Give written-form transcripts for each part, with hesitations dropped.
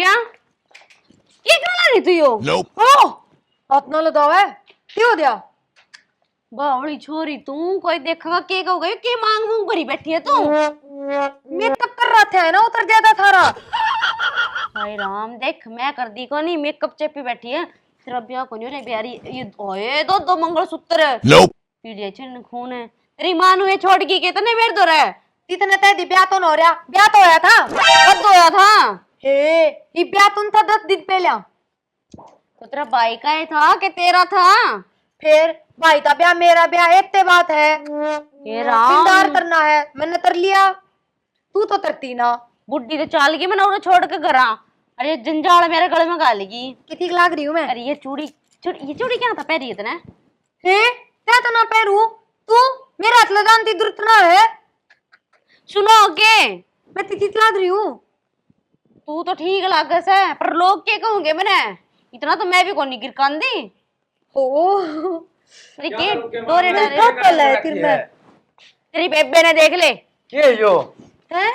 प्रिया ये क्यों ला रही तू यो? ओ हाथ ना लगावे क्यों दिया बावड़ी छोरी तू कोई देखेगा के कहोगे के मांग मूंग भरी बैठी है तू। मेकअप कर रहा था ना उतर जाता थारा। हाय राम देख मैं कर दी को नहीं मेकअप चेपी बैठी है तेरा ब्याह को नहीं रे प्यारी ये ओए दो मंगलसूत्र पीड़िया छिन खून है तेरी मां नु ये छोड़ के कितने मेर दो रे इतने तय ब्याह तो न हो रहा ब्याह तो होया था कब होया था हे ये ब्याह तुम था 10 दिन पहले तो तेरा भाई का ही था कि तेरा था फिर भाई का ब्याह मेरा ब्याह इतने बात है ये राम पिंडार करना है मैंने तर लिया तू तो तरती ना बुड्ढी तो चाल गई मैंने उन्हें छोड़ के घर अरे जंजाल मेरे गले में गाल गई कितनी लाग रही हूँ मैं अरे ये चूड़ी क्या था पहरी इतने हे क्या तो ना पैरू तू मेरा हाथ लगाती दुर्त ना है सुनो के मैं कितनी लाग रही हूँ तू तो ठीक लागे से पर लोग क्या कहोगे मैंने इतना तो मैं भी कौन नहीं गिरकांदी ओ तेरी के डोरे डाले कपल है फिर मैं तेरी बेबे ने देख ले के यो हैं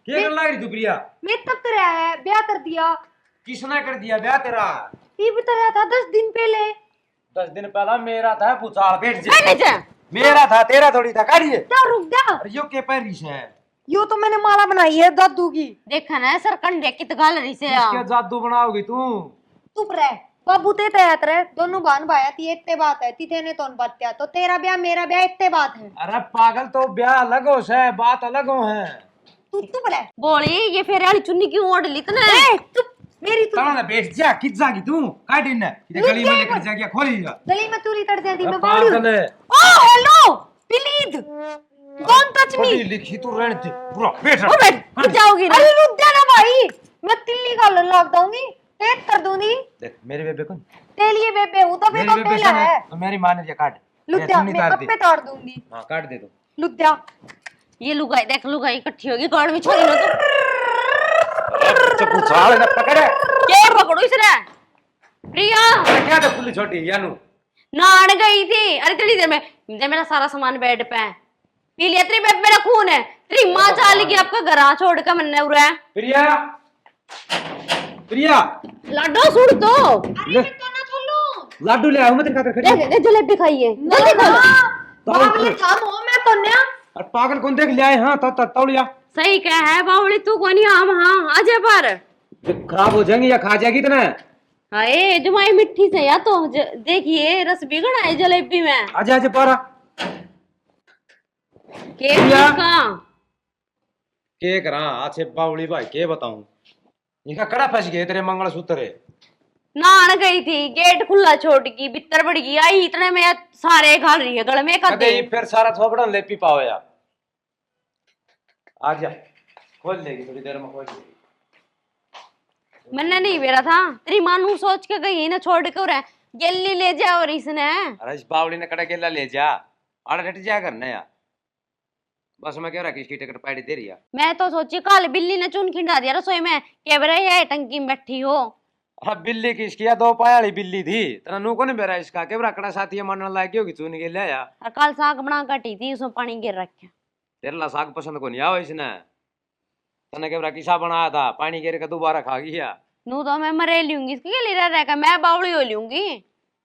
के कर लाग रही तू प्रिया मैं तब कर रहा है ब्याह कर दिया किसने कर दिया ब्याह तेरा ये बता रहा था 10 दिन पहले 10 दिन पहला मेरा था पुचाल बैठ बैठ जा जा मेरा था तेरा थोड़ी था काढ़िए क्या रुक जा अरे यो के पैरिस है यो तो मैंने माला बनाई है दादू की देखा ना सर कंडे कित गाल रही से क्या जादू बनाओगी तू चुप रह बाबू ते तैयार रहे दोनों बान भाया थी इतने बात है तीथे ने तो बात तो तेरा ब्याह मेरा ब्याह इतने बात है अरे पागल तो ब्याह अलग हो से बात अलग हो है तू चुप रह बोली ये फेरे वाली चुन्नी क्यों ओढ़ ली तूने चुप मेरी तू तना ना बैठ जा कित जागी तू काट इन इधर गली में लेकर जा गया खोली जा गली में चूरी कर दी मैं पागल है ओ hello please don't touch me पढ़ी लिखी तू रहने दे पूरा बैठ ओ बैठ जाओगी ना अरे रुक जा ना भाई मैं तिल्ली का लॉक दूंगी टेक कर दूंगी देख मेरे बेबे कौन तेरे लिए बेबे हूं तो मेरी बेटा बेबे पहला है तो मेरी मां ने दिया काट लुक जा मैं कब पे तोड़ दूंगी हां काट दे तू लुक जा ये लुगाई देख लुगाई इकट्ठी होगी गाड़ में छोड़ी ना तू चप्पू छाड़ ना पकड़े के पकड़ो इसने प्रिया क्या तो खुली छोटी यानू नाड़ गई थी अरे तेरी देर में दे मेरा सारा सामान बेड पे है पी लिया तेरी बेब मेरा खून है तेरी माँ चाल गई आपका घर छोड़ के मन्ने उड़ा है प्रिया प्रिया लाडो सुड़ तो ले लाडू ले आओ मैं तेरे खातिर खड़ी दे दे जलेबी खाइए जल्दी खा लो बाप ले काम हो मैं तो नया और पागल कौन देख लिया है हां तो तौलिया सही क्या है बावली तू कोनी हम हाँ आजे पर खराब हो जाएंगे या खा जाएगी इतना हाय जुमाई मिट्टी से या तो देखिए रस बिगड़ा है जलेबी में आजा आजा पारा केक प्रिया। का के करा अच्छे बावली भाई के बताऊं इनका कड़ा फंस गए तेरे मंगलसूत्र है नान गई थी गेट खुला छोड़ की बितर पड़ गई आई इतने में सारे खा रही है गले में कर दे कदे फिर सारा थोपड़ा ले पी पाओ या आजा खोल लेगी थोड़ी देर में खोल लेगी मैंने नहीं बेरा था तेरी मां नू सोच के गई ना छोड़ के रहा गेली ले जा और इसने अरे इस बावली ने कड़ा केला ले जा आड़ हट जा करना या बस मैं कह रहा कि इसकी टिकट पाड़ी दे रही है मैं तो सोची कल बिल्ली ने चुन खिंडा दिया रसोई में के बरे ये टंकी में बैठी हो हाँ बिल्ली किसकी या दो पायाली बिल्ली थी तेरा नू को नहीं बेरा इसका के बरा साथी मारने लायक होगी चुन के ले आया और कल साग बना कटी थी उसमें पानी गिर रखा तेरे ला साग पसंद को नहीं आओ इसने तने के बरा किसा बनाया था पानी गिर के दोबारा खा गया नू तो मैं मरे लूंगी इसके लिए रह रहा मैं बावड़ी हो लूंगी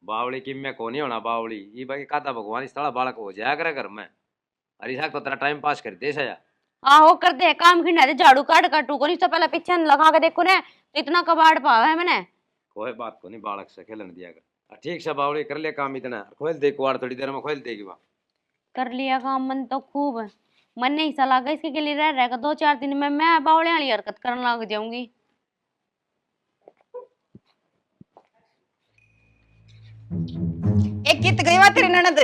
बावली की मैं को नहीं होना बावली ये बाकी कादा भगवान इस तरह बालक हो जाया करे घर में अरे साग तो तेरा टाइम पास कर दे सया आहो कर दे काम खिंडा दे झाड़ू काट काटू को नहीं तो पहले पीछे लगा के देखो ने तो इतना कबाड़ पावा है मैंने कोई बात को नहीं बालक से खेलन दिया कर ठीक से बावली कर ले काम इतना खोल दे कुआर थोड़ी देर में खोल देगी वहाँ कर लिया काम मन तो खूब मन नहीं सा लगा इसके लिए रह रहेगा 2-4 दिन में मैं बावड़े वाली हरकत करने लग जाऊंगी एक कित गई वहां तेरी ननद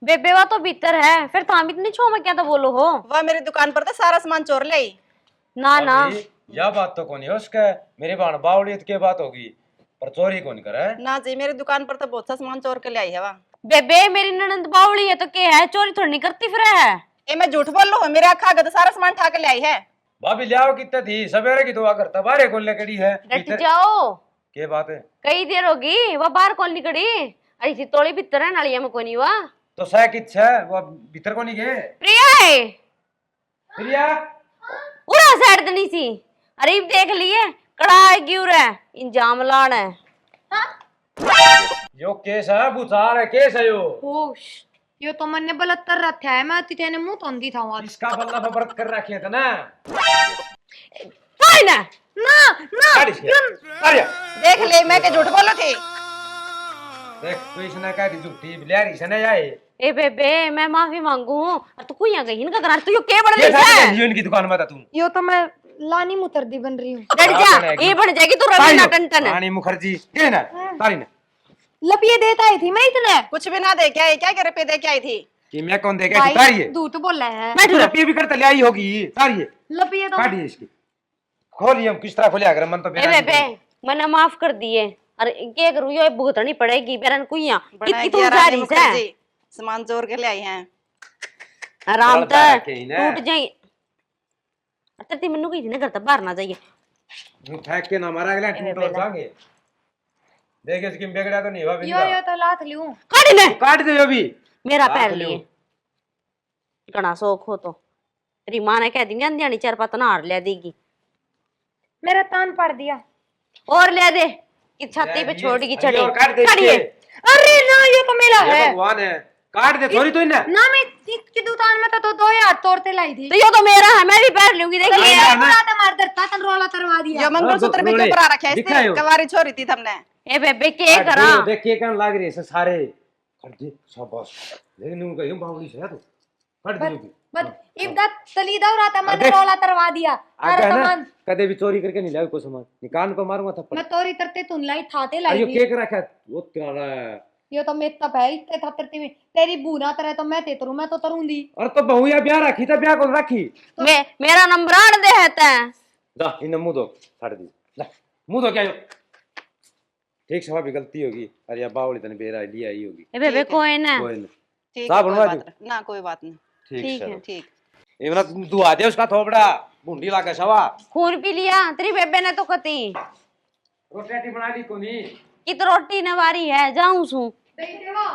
बेबे वा तो भीतर है फिर थाम इतनी छो में क्या तो बोलो हो वह मेरी दुकान पर तो सारा सामान चोर ले आई ना ना यह बात तो कौन है उसके मेरी बाण बावली की बात होगी पर चोरी कौन करे ना जी मेरी दुकान पर तो बहुत सा सामान चोर के ले आई है वह बेबे मेरी ननद बावड़ी है तो क्या है चोरी थोड़ी नहीं करती फिर है ए मैं झूठ बोल रहा हूँ मेरे आखा तो सारा सामान ठा के ले आई है भाभी ले आओ कितने थी सवेरे की दुआ करता बारे कौन ले कड़ी है डट जाओ के बात है कई देर होगी वह बाहर कौन निकली अरे सी तोड़ी भीतर है नालिया में कोनी वा तो सह किच है वो भीतर को नहीं गए प्रिया है प्रिया उड़ा साइड दनी सी अरे देख लिए कड़ाई क्यों रे इंजाम लाना है। यो केस है बुचार है केस है यो होश यो तो मैंने बलत्तर रखा है मैं तिथे ने मुंह तोंदी था वहां इसका बल्ला पर व्रत कर रखे थे ना काय ना ना ना गाड़ी से अरे देख ले मैं के झूठ बोलो थी। देख तू इसने कह दी झूठी बिलारी से नहीं आए ए बेबे मैं माफी मांगू और तू कोई आ गई इनका करा तू यो के बड़ ये रही है जियो इनकी दुकान में था तू यो तो मैं लानी मुतरदी बन रही हूँ। डर जा ये बन जाएगी तू रवीना टंटन रानी मुखर्जी के ना तारी ने लपिए देता ही थी मैं इतने कुछ भी ना दे के आई, क्या के रुपए दे के आई थी। कि मैं कौन देगा कि तारी है झूठ बोल रहा है। बैठ तू जा रपी भी करते ले आई होगी तारी है लपिए तो काटिए इसकी खोलिए हम किस तरह खोलिए अगर मन तो ए बेबे मैंने माफ कर दिए और क्या करूं ये भुगतनी पड़ेगी बेरन कुइया कितनी तू जा रही है सामान चोर के ले आई हैं। आराम चल से के ही ना। टूट जाए अतर ती मन्नू कही ना करता बाहर ना जाइए तू फेंक के ना मारा अगला टूट और जाएंगे देख इसकी बिगड़ा तो नहीं हुआ यो बिंदा यो तो लात लूं। काटी ले काट दे अभी मेरा लात पैर लियो। लिए घना शौक हो तो तेरी मां ने कह दी अंधियानी चार पत नार ले देगी मेरा तान पड़ दिया। और ले दे कि छाती पे छोड़गी चढ़ी और काट दे काटिए इसके। अरे ना ये तो मेरा ये है भगवान है काट दे थोड़ी तो इन्हें ना मैं इसकी दुकान में तो 2000 तोड़ते लाई थी। तो ये तो मेरा है मैं भी पैर लूंगी देखिए ये ना। मार दरता तन रोला तरवा दिया। जो मंगलसूत्र भी रोले, क्यों करा रखे दिखायो। इसने कवारी छोरी थी तुमने। ए बेबे के करा देख के कहने लाग रही है सारे काट दे शाबाश लेकिन उनको कहियो बावली से है तो काट दे जो बस इबदा तलीदा हो रहा था मैंने देख। रोला तरवा दिया। आगे अरे है ना सामान कदे भी चोरी करके नहीं लाओ को सामान निकाल पे मारूंगा थप्पड़ मैं तोरी तरते तुन लाई थाते अरे लाई यो थी। केक रखा है वो तेरा ये तो मेरे तब है इतने थाते में तेरी बूना तरह तो मैं ते तरू मैं तो तरूंदी। और तो बहू या ब्याह रखी था ब्याह कौन रखी मेरा नंबर आड़ दे है जा इन मुंह दो छाड़ दी जा मुंह दो क्या यो ठीक सवा भी गलती होगी अरे या बावली तने बेरा लिया ही होगी ए बेबे कोई ना कोई नहीं ठीक साहब है, कोई बनवा बात दूं? नहीं। ना कोई बात नहीं। ठीक है। है ठीक ये बना तू आ दे उसका थोपड़ा भूंडी लाके सवा खून पी लिया तेरी बेबे ने तो कती रोटी बना ली कोनी कित रोटी नवारी है जाऊं सू देख देवा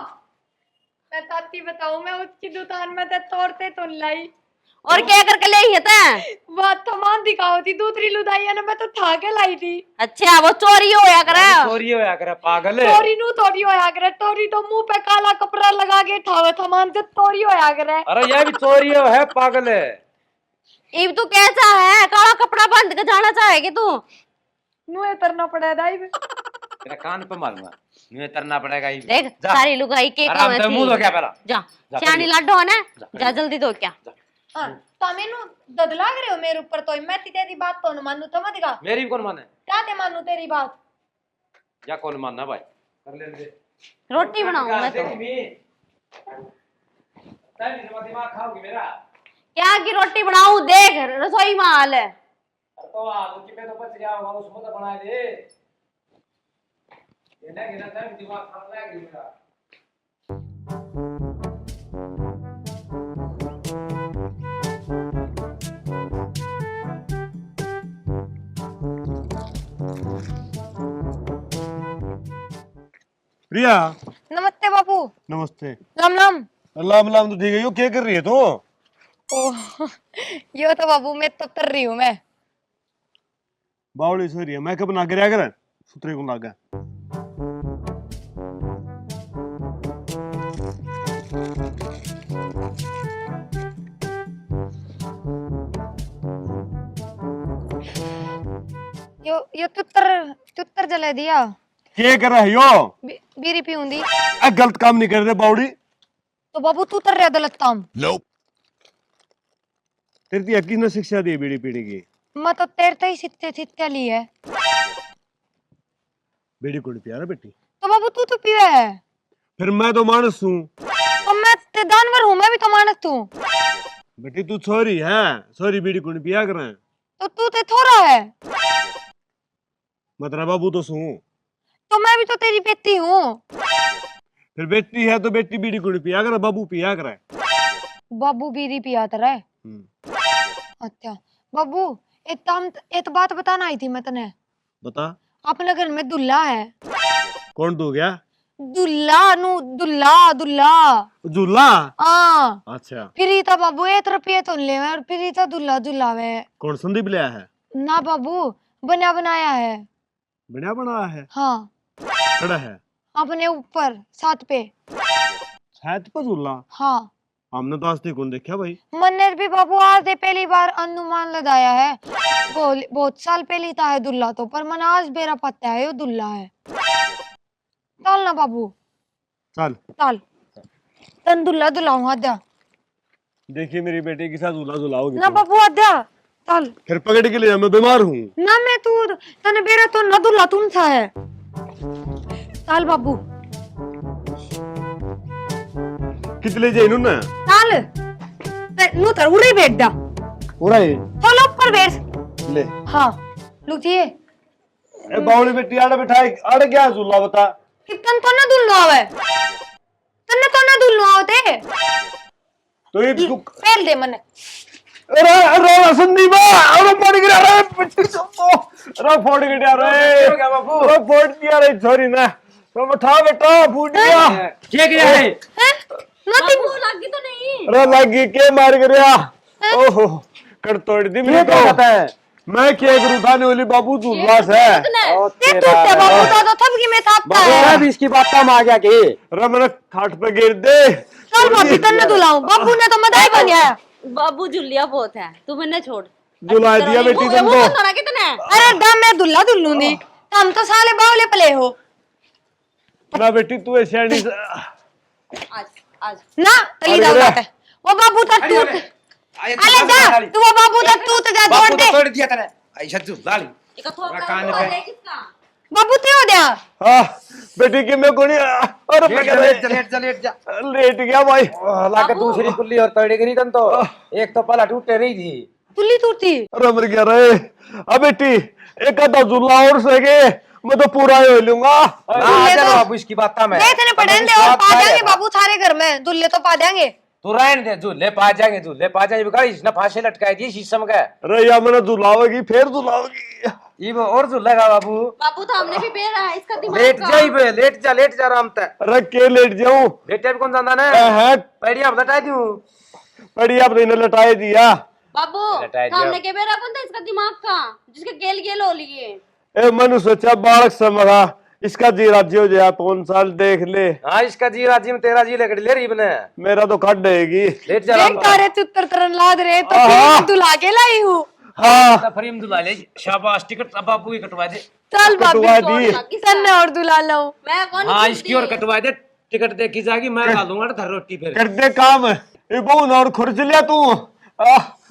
मैं ताती बताऊं मैं उसकी दुकान में तो तोड़ते तुन लाई और क्या करके ले ही था बात सामान दिखाओ थी दूसरी लुदाइया ने मैं तो था के लाई थी। अच्छा वो चोरी होया करे चोरी होया करे पागल है तोरी नु तोरी होया करे तोरी तो मुंह पे काला कपड़ा लगा के ठावे सामान से तोरी होया करे। अरे ये भी चोरी है पागल है इब तू कैसा है काला कपड़ा बांध के जाना चाहेगी तू मुंह तरना पड़ा दाई तेरा कान पे मारूंगा मुझे तरना पड़ेगा ही देख जा। सारी लुगाई के आराम से मुंह दो क्या पहला जा जा, सियानी करियो। लाडो है ना जा, जा जल्दी दो क्या हां तमे नु दद लाग रहे हो मेरे ऊपर तो मैं तेरी बात तो न मानू तो मत दिखा मेरी भी कौन माने क्या ते मानू तेरी बात। या कौन मानना भाई कर ले दे रोटी बनाऊं मैं तो दिमाग खाओगी मेरा क्या की रोटी बनाऊं देख रसोई में हाल है तो आलू की पे तो बच गया होगा उसको तो बना दे ये ना गिना था दिमाग खा लग मेरा प्रिया नमस्ते बापू। नमस्ते लम लम। लाम लाम तो ठीक है यो क्या कर रही है तू ओ यो तो बाबू मैं तो कर रही हूँ मैं। बावड़ी सो रही है मैं कब ना गिरा कर सुतरे को लागा यो तुत्तर जला दिया। क्या कर रहा है यो बीरी पीऊंदी आ गलत काम नहीं कर रहे बावड़ी तो बाबू तू तर रहा दलताम तेरी ती किस ने शिक्षा दी बीड़ी पीने की मैं तो तेरते ही सित्ते ली है। बीड़ी कोड़ी पिया बेटी तो बाबू तू तो पीवे है फिर मैं तो मानस हूँ तो मैं ते जानवर हूँ मैं भी तो मानस तू बेटी तू छोरी है छोरी बीड़ी कोड़ी पिया कर तो तू ते थोड़ा है मैं तेरा बाबू तो सू तो मैं भी तो तेरी बेटी हूँ। फिर बेटी है तो बेटी बीड़ी कोड़ी पिया कर बाबू पिया कर बाबू बीरी पिया तरह। अच्छा बाबू एक बात बताना आई थी मैं तने। बता अपने घर में दुल्ला है। कौन तू गया दुल्ला नु दुल्ला दुल्ला झूला हाँ अच्छा फिर तो बाबू 1 रुपये तो ले और फिर तो दुल्ला दुल्ला वे कौन संदीप लिया है ना बाबू बना बनाया है। बढ़िया बना है। हाँ खड़ा है अपने ऊपर छत पे। छत पर झूला? हाँ हमने तो आज तक कौन देखा भाई। मैंने भी बाबू आज ही पहली बार अनुमान लगाया है। बहुत साल पहले था है दुल्ला तो, पर मैंने आज बेरा पता है ये दुल्ला है। चल ना बाबू चल चल, तन दुल्ला दुलाऊं आद्या। देखिए मेरी बेटी के साथ झूला झूलाओगे ना तुम। बाबू आद्या चल। फिर पकड़ के ले जा, मैं बीमार हूँ। ना मैं तू तने बेरा तो ना दुल्ला तुम था है। चल बाबू कितने जाए इन्होंने? चल नु तर उड़े बैठ जा। पूरा ही चलो ऊपर बैठ। ले। हाँ लुचिए ए बावली बेटी आड़े बैठाए आड़े क्या झूला बता। कितन तो ना दुल्लो आवे, तन्ने तो ना दुल्लो आवते। तो ये पहल दे मने। अरे अरे संदीपा अरे पड़ गया। अरे पीछे चलो अरे फोड़ गया। अरे क्या बाबू? अरे फोड़ दिया रे छोरी ना। तो उठा बेटा फूट गया। क्या है? हैं नती लगी तो नहीं। अरे लगी के मार गया। ओहो कर तोड़ दी मेरे को। मैं क्या करूं थाने वाली बाबू झूला से। ये तू ते बाबू तो थप की मैं थापता है। बाबू भी इसकी बात काम आ गया कि अरे मेरे खाट पे गिर दे। चल भाभी तन्ने दुलाऊं। बाबू ने तो मदाई बन गया। बाबू जुलिया बहुत है, तू मैंने छोड़। झुला दिया बेटी तुम तो। थोड़ा कितने अरे दा मैं दुल्ला दुल्लूंगी, तुम तो साले बावले पले हो ना बेटी तू ऐसे आज आज ना। तली दाव बात है वो बाबू तक टूट। अरे जा तू वो बाबू तक टूट जा जोड़ दे। तोड़ दिया तने ऐसा झूला ली एक थोड़ा कान पे किसका बाबू ते हो दिया। हाँ बेटी की मैं कोनी। अरे लेट जा लेट गया भाई। लाके दूसरी कुल्ली और तोड़ गई तन तो एक तो पला टूटे नहीं थी। तुल्ली टूटी। अरे मर गया रे। अब बेटी एक आधा झूला और सके मैं तो पूरा ही हो लूंगा। दुल्ले तो बाबू इसकी बात में दे इतने पढ़े दे और पा जाएंगे बाबू थारे घर में। दुल्ले तो पा देंगे। तू रहने दे झूले पा जाएंगे बिगाड़ी इसने फांसी लटकाई दी शीशम का। अरे या मैंने झुलाओगी फिर झुलाओगी। ये वो और झूलेगा बाबू। बाबू तो हमने भी बेरा है इसका दिमाग लेट का। जाई बे लेट जा आराम से। अरे के लेट जाऊं? बेटे भी कौन जानता ना है पैड़िया लटाई दूं। पड़ी आप इन्हें लटाए दिया। बाबू लटाई दिया। हमने के बेरा कौन था इसका दिमाग का जिसके गेल गेल हो लिए। ए मनु सोचा बालक समझा इसका जी राज्य हो जाए 5 साल देख ले। हाँ इसका जी राजी में तेरा जी लेकर ले रही बने। मेरा तो कट देगी। लेट जा देख तारे चुत्तर तरन लाद रहे तो हाँ। फिर दुला के लाई हूँ। हाँ फ्रेम दुला ले शाबाश टिकट अब बापू की कटवा दे। चल कटवा भाभी दी। तन्ने और दुला लाऊं। मैं कौन हाँ इसकी और कटवा दे टिकट देखी जाएगी मैं खा लूंगा धर रोटी फिर। कर दे काम। ये बहु और खुर्च लिया तू।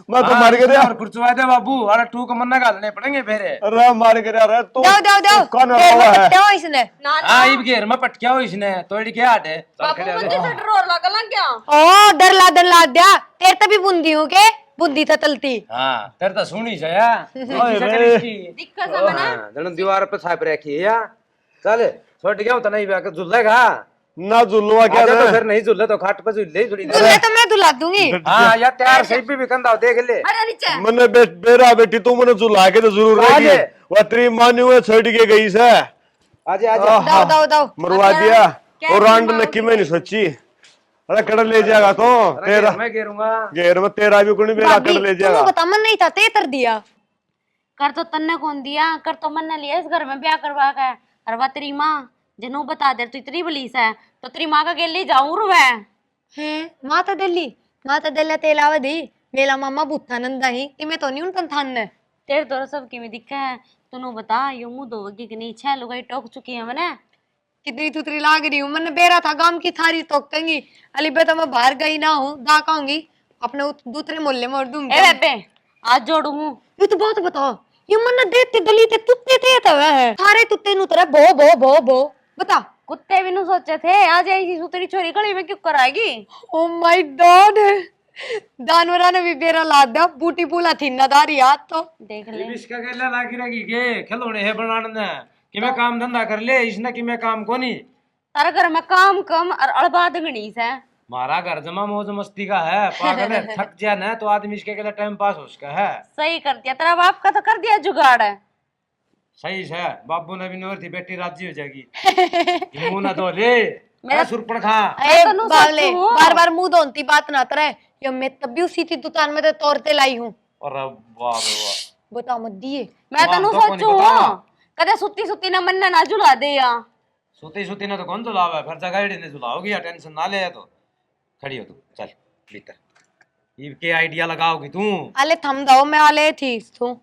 मैं तो मर गया। और कुर्चवा दे बाबू अरे टू को मन्ना गालने पड़ेंगे फिर। अरे मार गया रे तू। दाओ दाओ दाओ कौन तेरे हुआ को है? पट्टे हो इसने। ना ना हाँ इब घेर में पटकिया हो इसने तोड़ के हाथ है। बाबू मुझे से डर लगा क्या। ओ डर ला दिया तेरे तभी बुंदी हूँ के बुंदी था तलती। हाँ तेरे तो सुनी जाया। दिक्कत है ना जन दीवार पे छाप रखी है या चल छोड़ गया तो नहीं बैक झुलेगा ना झुलवा क्या आजा रे? तो फिर नहीं झुले तो खाट पे झुले थोड़ी देर। दुल्ले तो मैं दुला दूंगी। हाँ या तैयार सही भी कंधा देख ले। अरे नीचे मैंने बेरा बेटी तू मैंने झुला के तो जरूर आ रहेगी। ले। वो तेरी मानी हुए छोड़ के गई से। आजा आजा दाओ दाओ दाओ मरवा दिया और रांड ने की मैंने सोची। अरे कड़ ले जाएगा तो तेरा मैं घेरूंगा। घेर में तेरा भी कोई मेरा कड़ ले जाएगा। बता मन नहीं था ते तर दिया। कर तो तन्ने कौन दिया कर तो मन ने लिया इस घर में ब्याह करवा के। और वह तेरी माँ जनू बता दे तू इतनी बलीस है तो तेरी माँ का गेल ले जाऊं रू मैं। हैं माता दिल्ली तेलावा दी मेला मामा बुत्था नंदा ही कि मैं तो नहीं उन थान ने। तेरे तो सब की में दिक्कत है तू बता यो मुंह धोगी कि नहीं 6 लुगाई टोक चुकी है मैंने। कितनी तुतरी लाग रही हूँ मैंने बेरा था गांव की थारी टोकेंगी अली बे तो मैं बाहर गई ना हूँ दा कहूंगी अपने दूसरे मोहल्ले में और दूंगी। ए बेबे आज जोड़ू हूँ ये तो बात बताओ ये मन देते गली ते तुत्ते थे तो है थारे तुत्ते नु तरह बो बता। कुत्ते भी नु सोचे थे आज ऐसी सुतरी छोरी गली में क्यों कराएगी। ओ माय गॉड दानवरा ने भी बेरा ला दिया बूटी पूला थी नदारी हाथ तो देख ले इसका कहला लागी रही के खिलौने है बनाने ने कि मैं काम धंधा कर ले इसने कि मैं काम कोनी। तारा घर में काम कम और अड़बा दंगड़ी से मारा घर जमा मौज मस्ती का है पागल है थक जाए ना तो आदमी इसके कहला टाइम पास हो उसका है। सही कर दिया तेरा बाप का तो कर दिया जुगाड़ है। सही है बाबू ने भी नोर थी बेटी राजी हो जाएगी। मुंह ना धो ले मेरा सुरपण खा। ए तो नु बावले सोचती हूँ। बार बार मुंह धोती बात ना तरह ये मैं तब भी उसी थी दुकान में तो तोड़ते लाई हूँ। और वाह रे वाह बता मत दिए। मैं मां तनु तो कोनी सोचू बतावा। कदे सुती सुती ना मन ना झुला दे या सोती सोती ना तो कौन झुलावे, फिर जगह ने झुलाओगी या टेंशन ना ले तो खड़ी हो तू, चल भीतर। ये के आइडिया लगाओगी तू? आले थम दो, मैं आले थी तू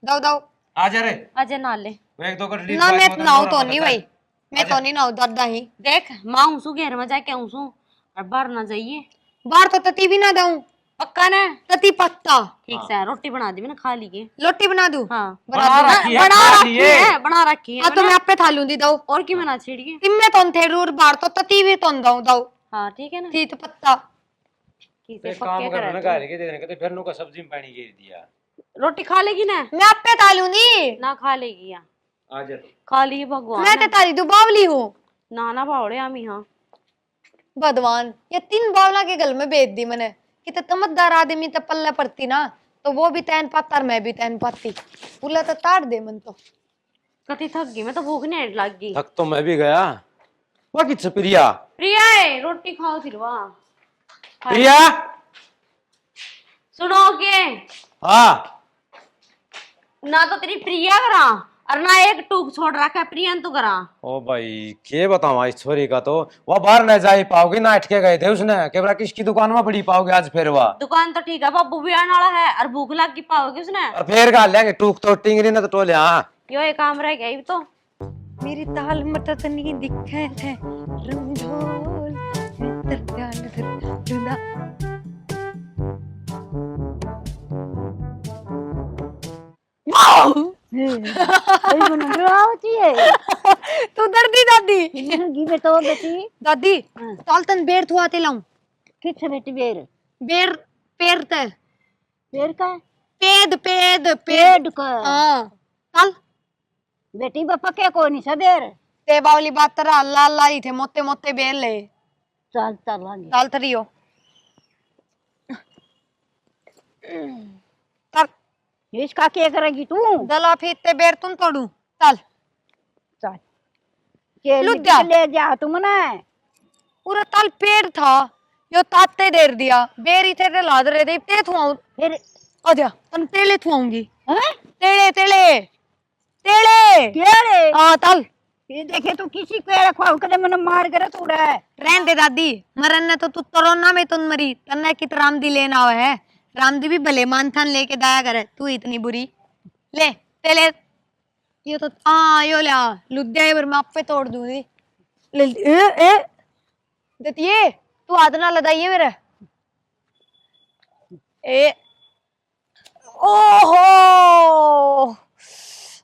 दो दो। आ जा रे, अजय नाले मैं एक दो कर ना मैं नाउ तो नहीं भाई, मैं तो नहीं नाउ दादा ही। देख माँ हूँ घेर में जाके हूँ और बाहर ना जाइए। बाहर तो तती भी ना दूं, पक्का ना? तती पत्ता। ठीक से रोटी बना दी मैंने खा ली के। लोटी बना दूं? हाँ बना रखी है, बना खा रखी लिए। है, बना रखी है हाँ तो मैंने। मैं आपे था लूं दी दो। और की बना छेड़िए। तिम्मे तो थे रूर बाहर तो तती भी तो दो दो। हाँ ठीक है ना। थी तो पत्ता। किसे एक काम कर ना कर के देने के फिर नु का सब्जी में पानी गिर दिया। रोटी खा लेगी ना? मैं आपे था लूं दी। ना खा लेगी या आ जा तू। खा ली भगवान। मैं ते तारी दो बावली हूँ। ना ना भावड़े आमी हाँ। भगवान ये 3 बावला के गल में बेच दी मैंने। कितने तमतदार आदमी तो पल्ले पड़ती ना तो वो भी तैन पाता और मैं भी तैन पाती। उला तो तार दे मन तो। कति थक गई मैं तो भूख नहीं लग गई। थक तो मैं भी गया। वो किस प्रिया? प्रिया है रोटी खाओ फिर वाह। प्रिया? सुनो के हाँ ना तो तेरी प्रिया करा और ना एक टूक छोड़ रखा है प्रियन तू करा। ओ भाई के बताऊं इस छोरी का, तो वो बाहर न जा ही पाओगी ना, अटके गए थे उसने केवरा किसकी दुकान में पड़ी पाओगे आज फिर वह। दुकान तो ठीक है बाबू भी आने वाला है और भूख लग की पाओगे उसने। और फिर गाल लेंगे टूक तो टिंगरी ना तो टोले। हाँ यो एक काम रह गया ये तो। मेरी ताल मटत नहीं दिखे थे रंगोल मित्र ध्यान धुना। तू दर्दी दादी दादी ताल तन बेर थुआते लाऊं। किस बेटी बेर बेर पेर ते बेर का पेद पेद पेद। पेड़ का हाँ ताल बेटी बापा के को नहीं सदेर ते बावली बात तरा लाल लाई थे मोटे मोटे बेर ले चल चलांगे ताल तरियो ताल इसका क्या करेगी तू दला फीते बेर तुम तोड़ू ताल चल के लुट जा। ले जा तुम ना पूरा ताल पेड़ था यो ताते देर दिया बेरी तेरे लाद रहे थे ते थुआऊं फिर आजा तन तेले थुआऊंगी हैं तेले तेले तेले केड़े हाँ ताल ये देखे तू किसी केड़े खाओ कदे मन मार करे तू रे रहन दे दादी मरन ने तो तू तरोना में तुम मरी तन्ने कित रामदी लेना आवे है रामदी भी भले मानथान लेके दाया करे तू इतनी बुरी ले तेले ये तो हाँ यो ले लुद्या पर मैं आप पे तोड़ दूंगी ले ए दतिये तू हाथ ना लदाइए मेरे ए ओहो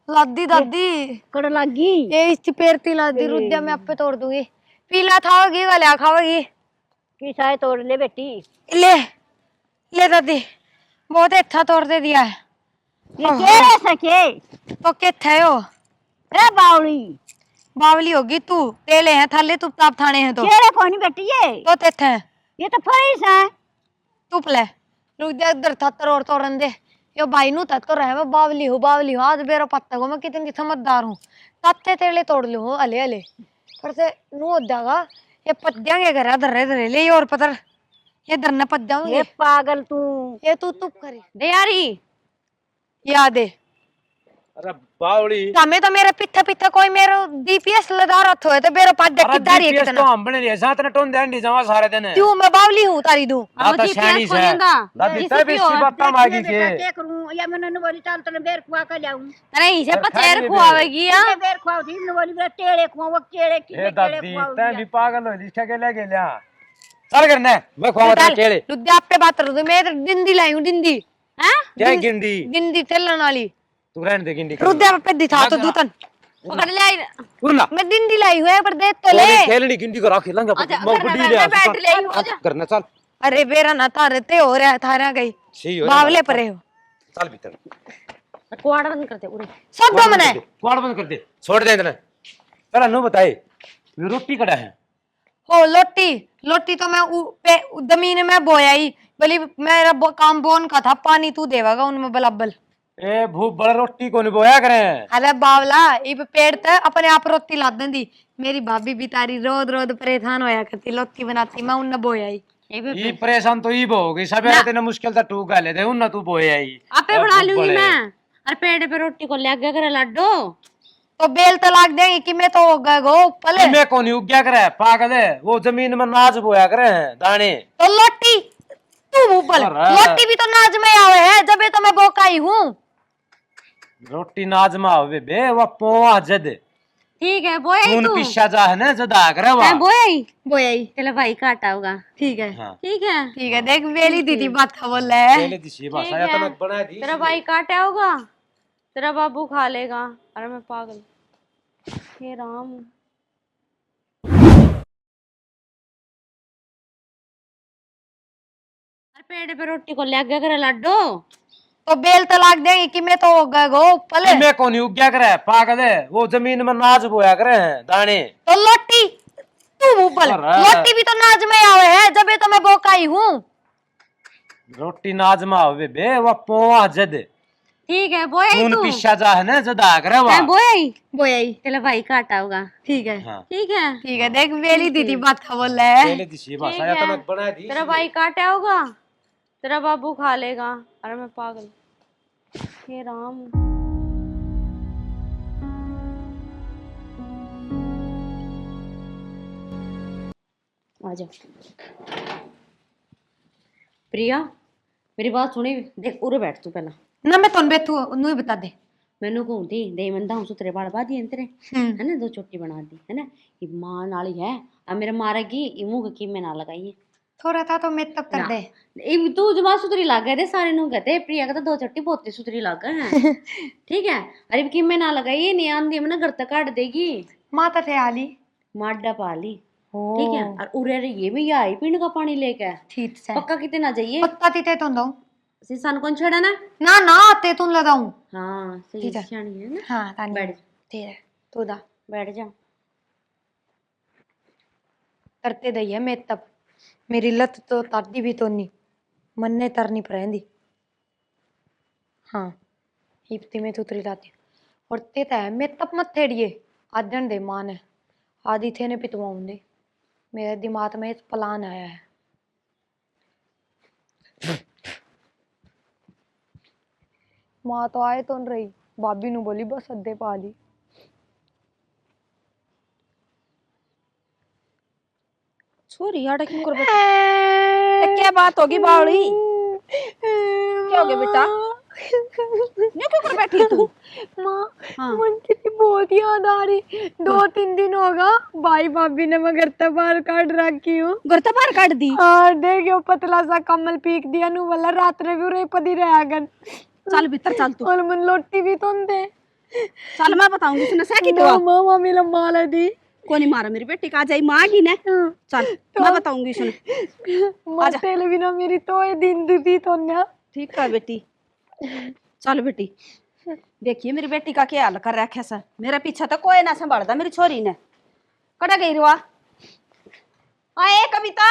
लादी दादी कड़ लगी ये इसकी पेरती लादी रुद्या मैं आप पे तोड़ दूंगी पीला खाओगी वाले खाओगी किसा है तोड़ ले बेटी ले ले दादी बहुत अच्छा तोड़ दे दिया है ये केड़े सके तो के थे हो ए बावली बावली होगी तू तेले हैं थाले तू ताप थाने हैं तो केड़े कोनी बेटी तो ते थे ये तो फरीस है तू पले रुद्या इधर था तोड़ तोड़न दे यो भाई नु तक तो रहे मैं बावली हूँ आज बेरो पत्ता को मैं कितनी समझदार हूँ तत्ते तेले तोड़ लू अले अले पर से नु हो जाएगा ये पत जाएंगे घर धरे धरे ले और पतर ये धरने पत जाऊंगे ये पागल तू ये तू तुप करी दे यारी याद है अरे बावली हमें तो मेरे पिट्ठा पिट्ठा कोई मेरे डीपीएस लगा रखो है तो मेरे पास अरे कितारी है GPS कितना तो हम बने नहीं साथ ने टोन देंडी जमा सारे दिन क्यों मैं बावली हूँ तारी दूं हाँ तो शानी से दादी तब इसकी बात काम आ गई के क्या करूं या मैं ननवरी चाल तने बेर खुआ का लाऊं अरे इसे पर पचेर खाई खुआवेगी या ये बेर खुआ थी ननवरी बेर टेड़े खुआ वो केड़े की ए केड़े दादी खुआ तै भी पागल हो जिसका के ले गेल्या चल करने मैं खुआवा तेरे केले लुद्या आप पे बात कर दो मैं डिंडी लाई हूँ डिंडी हैं क्या गिंडी डिंडी चलने वाली तू रहने दे गिंडी रुद्या पे दिखा तो दूतन पकड़ ले आई। उरना मैं डिंडी लाई हुई है पर देख तो ले खेलनी गिंडी को रख लंगा अच्छा, मैं घर में बुड्ढी ले बैठ ले आई, हो जा। करना चल अरे बेरा ना तारे ते हो रहा है थारा गई सही हो बावले परे हो चल भीतर कुआड़ा बंद करते उरे सब दो मने कुआड़ बंद कर दे छोड़ दे इतना चल नु बताए ये रोटी कड़ा है हो लोटी लोटी तो मैं जमीन में बोया ही बली मेरा काम बोन का था पानी तू देवागा उनमें बलाबल ए भूप बड़ा रोटी को नहीं बोया करें अरे बावला इब पेड़ ते अपने आप रोटी ला देंदी मेरी भाभी भी तारी रोज रोज परेशान होया करती लोटी बनाती मैं उन्ने बोया ही ये परेशान तो ई हो गई सब तेने मुश्किल था टू गाले दे उन तू बोया ही आपे बना लूंगी मैं अरे पेड़ पे रोटी को लग गया करे लड्डू। तो बेल तलाक देंगे कि मैं तो गो पले मैं कौन उग्या करे पागल है, वो जमीन में नाच बोया करे हैं दाने। तो लोटी तू मुंह पल अरे। लोटी भी तो नाच में आवे है जब ये तो मैं बोकाई हूँ। रोटी नाच में आवे बे वो पोआ जद ठीक है बोया ही खून तू। पिस्सा जा है ना जदा करे है वा। बोया ही। बोया ही चलो भाई काटा होगा। ठीक है हाँ ठीक है ठीक है देख बेली दीदी बात बोल रहा है। पहले दिशी भाषा ठीक या तो है। मैं बना दी तेरा भाई काटा होगा, तेरा बाबू खा लेगा। अरे मैं पागल, हे राम। अरे पेड़ पे रोटी को लग गया करे लड्डू। तो बेल तलाक देंगे कि मैं तो गो पले मैं कौन उग्या करे पागल है, वो जमीन में नाच बोया करे हैं दाने। तो लोटी तू मुंह पल अरे। लोटी भी तो नाच में आवे है जब ये तो मैं बोकाई हूँ। रोटी नाच में आवे बे वो पोआ जद ठीक है बोया ही खून तू। पिस्सा जा है ना जदा करे वा। है बोया ही। बोया ही चलो भाई काटा होगा। ठीक है हाँ ठीक है देख बेली दीदी बात बोल रहा है। पहले दिशी भाषा या तो मैं बना दी तेरा भाई काटा होगा, तेरा बाबू खा लेगा। अरे मैं पागल, हे राम। आ जाओ प्रिया, मेरी बात सुनी। देख उरे बैठ तू पहला। ना मैं तुम बैठू नु ही बता दे। मैनू कहूँ थी दे मंदा हूँ सुतरे बाल बादी तेरे है ना, दो चोटी बना दी है ना। ये मां नाली है अब मेरे मारेगी, ये मुंह की में ना लगाइए थोड़ा था तो मैं तब कर दे। तू जमा सुतरी लाग गए थे सारे नु कहते प्रिया का तो दो चट्टी पोती सुतरी लाग गए हैं। ठीक है अरे कि में ना लगाइए, नहीं आंधी में ना घर तक काट देगी। माता थे आली माडा पाली ठीक है। और उरे रे ये भी आई पीने का पानी लेके ठीक से पक्का कितना चाहिए। पत्ता तीते तो दो सीसान कौन छेड़ा ना। ना ना आते तुम लगाऊं। हाँ सही ठीक है। सियानी है ना। हाँ तानी बैठ ठीक है तू दा बैठ जा। करते दई है मैं तब मेरी लत तो तादी भी तो नहीं मन ने तरनी पड़ेंदी। हाँ हिप्ती में तुतरी लाती और तेता है मैं तब मत थेड़िए आदन दे मान है आदि थे ने पितवाऊं दे। मेरे दिमाग में एक प्लान आया है। माँ तो आए तो न रही भाभी नु बोली बस अद्दे पा ली। छोरी हटा क्यों कर बैठी? क्या बात होगी बावड़ी? क्या हो गया बेटा? ये क्यों कर बैठी तू? माँ हाँ। मुझे की बहुत याद आ रही। 2-3 दिन होगा भाई भाभी ने मैं घर से बाहर काट रखी हूँ। घर तो बाहर काट दी। हाँ देखियो पतला सा कमल पीक दिया नु वाला रात रे भी रे पदी रहे आगन। चल भीतर चल तू। और मन लोटी भी तो दे। चल मैं बताऊंगी उसने सह की ना तो मामा मेरा माला दी। कोनी मारा मेरी बेटी का जाई माँ की ने। चल मैं बताऊंगी उसने। माँ तेरे बिना मेरी तो ये दिन दी तो ना। ठीक है बेटी, चल बेटी। देखिए मेरी बेटी का क्या हाल कर रखा है सर। मेरे पीछे तो कोई ना संभालता मेरी छोरी ने। कड़ा गई रुआ ए कविता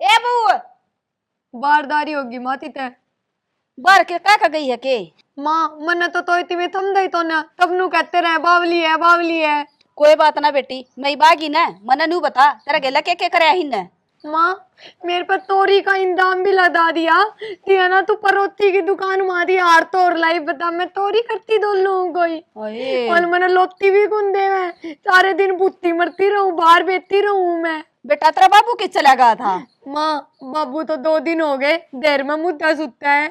ए बू बारदारी होगी माती ते। बार के का गई है के? माँ मन तो इतनी में थम दई तो ना तब नु कहते रहे बावली है बावली है। कोई बात ना बेटी, मैं बागी ना मना नू बता तेरा गेला के करे ही न। माँ मेरे पर तोरी का इंदाम भी लदा दिया दिया ना तू परोती की दुकान मारी हार तोड़ लाई बता मैं तोरी करती दो लोगों को ही। और मैंने लोती भी कौन दे मैं सारे दिन बुत्ती मरती रहूं बाहर बेचती रहूं मैं। बेटा तेरा बाबू किस चला गया था? माँ बाबू तो 2 दिन हो गए देर में मुद्दा सुता है।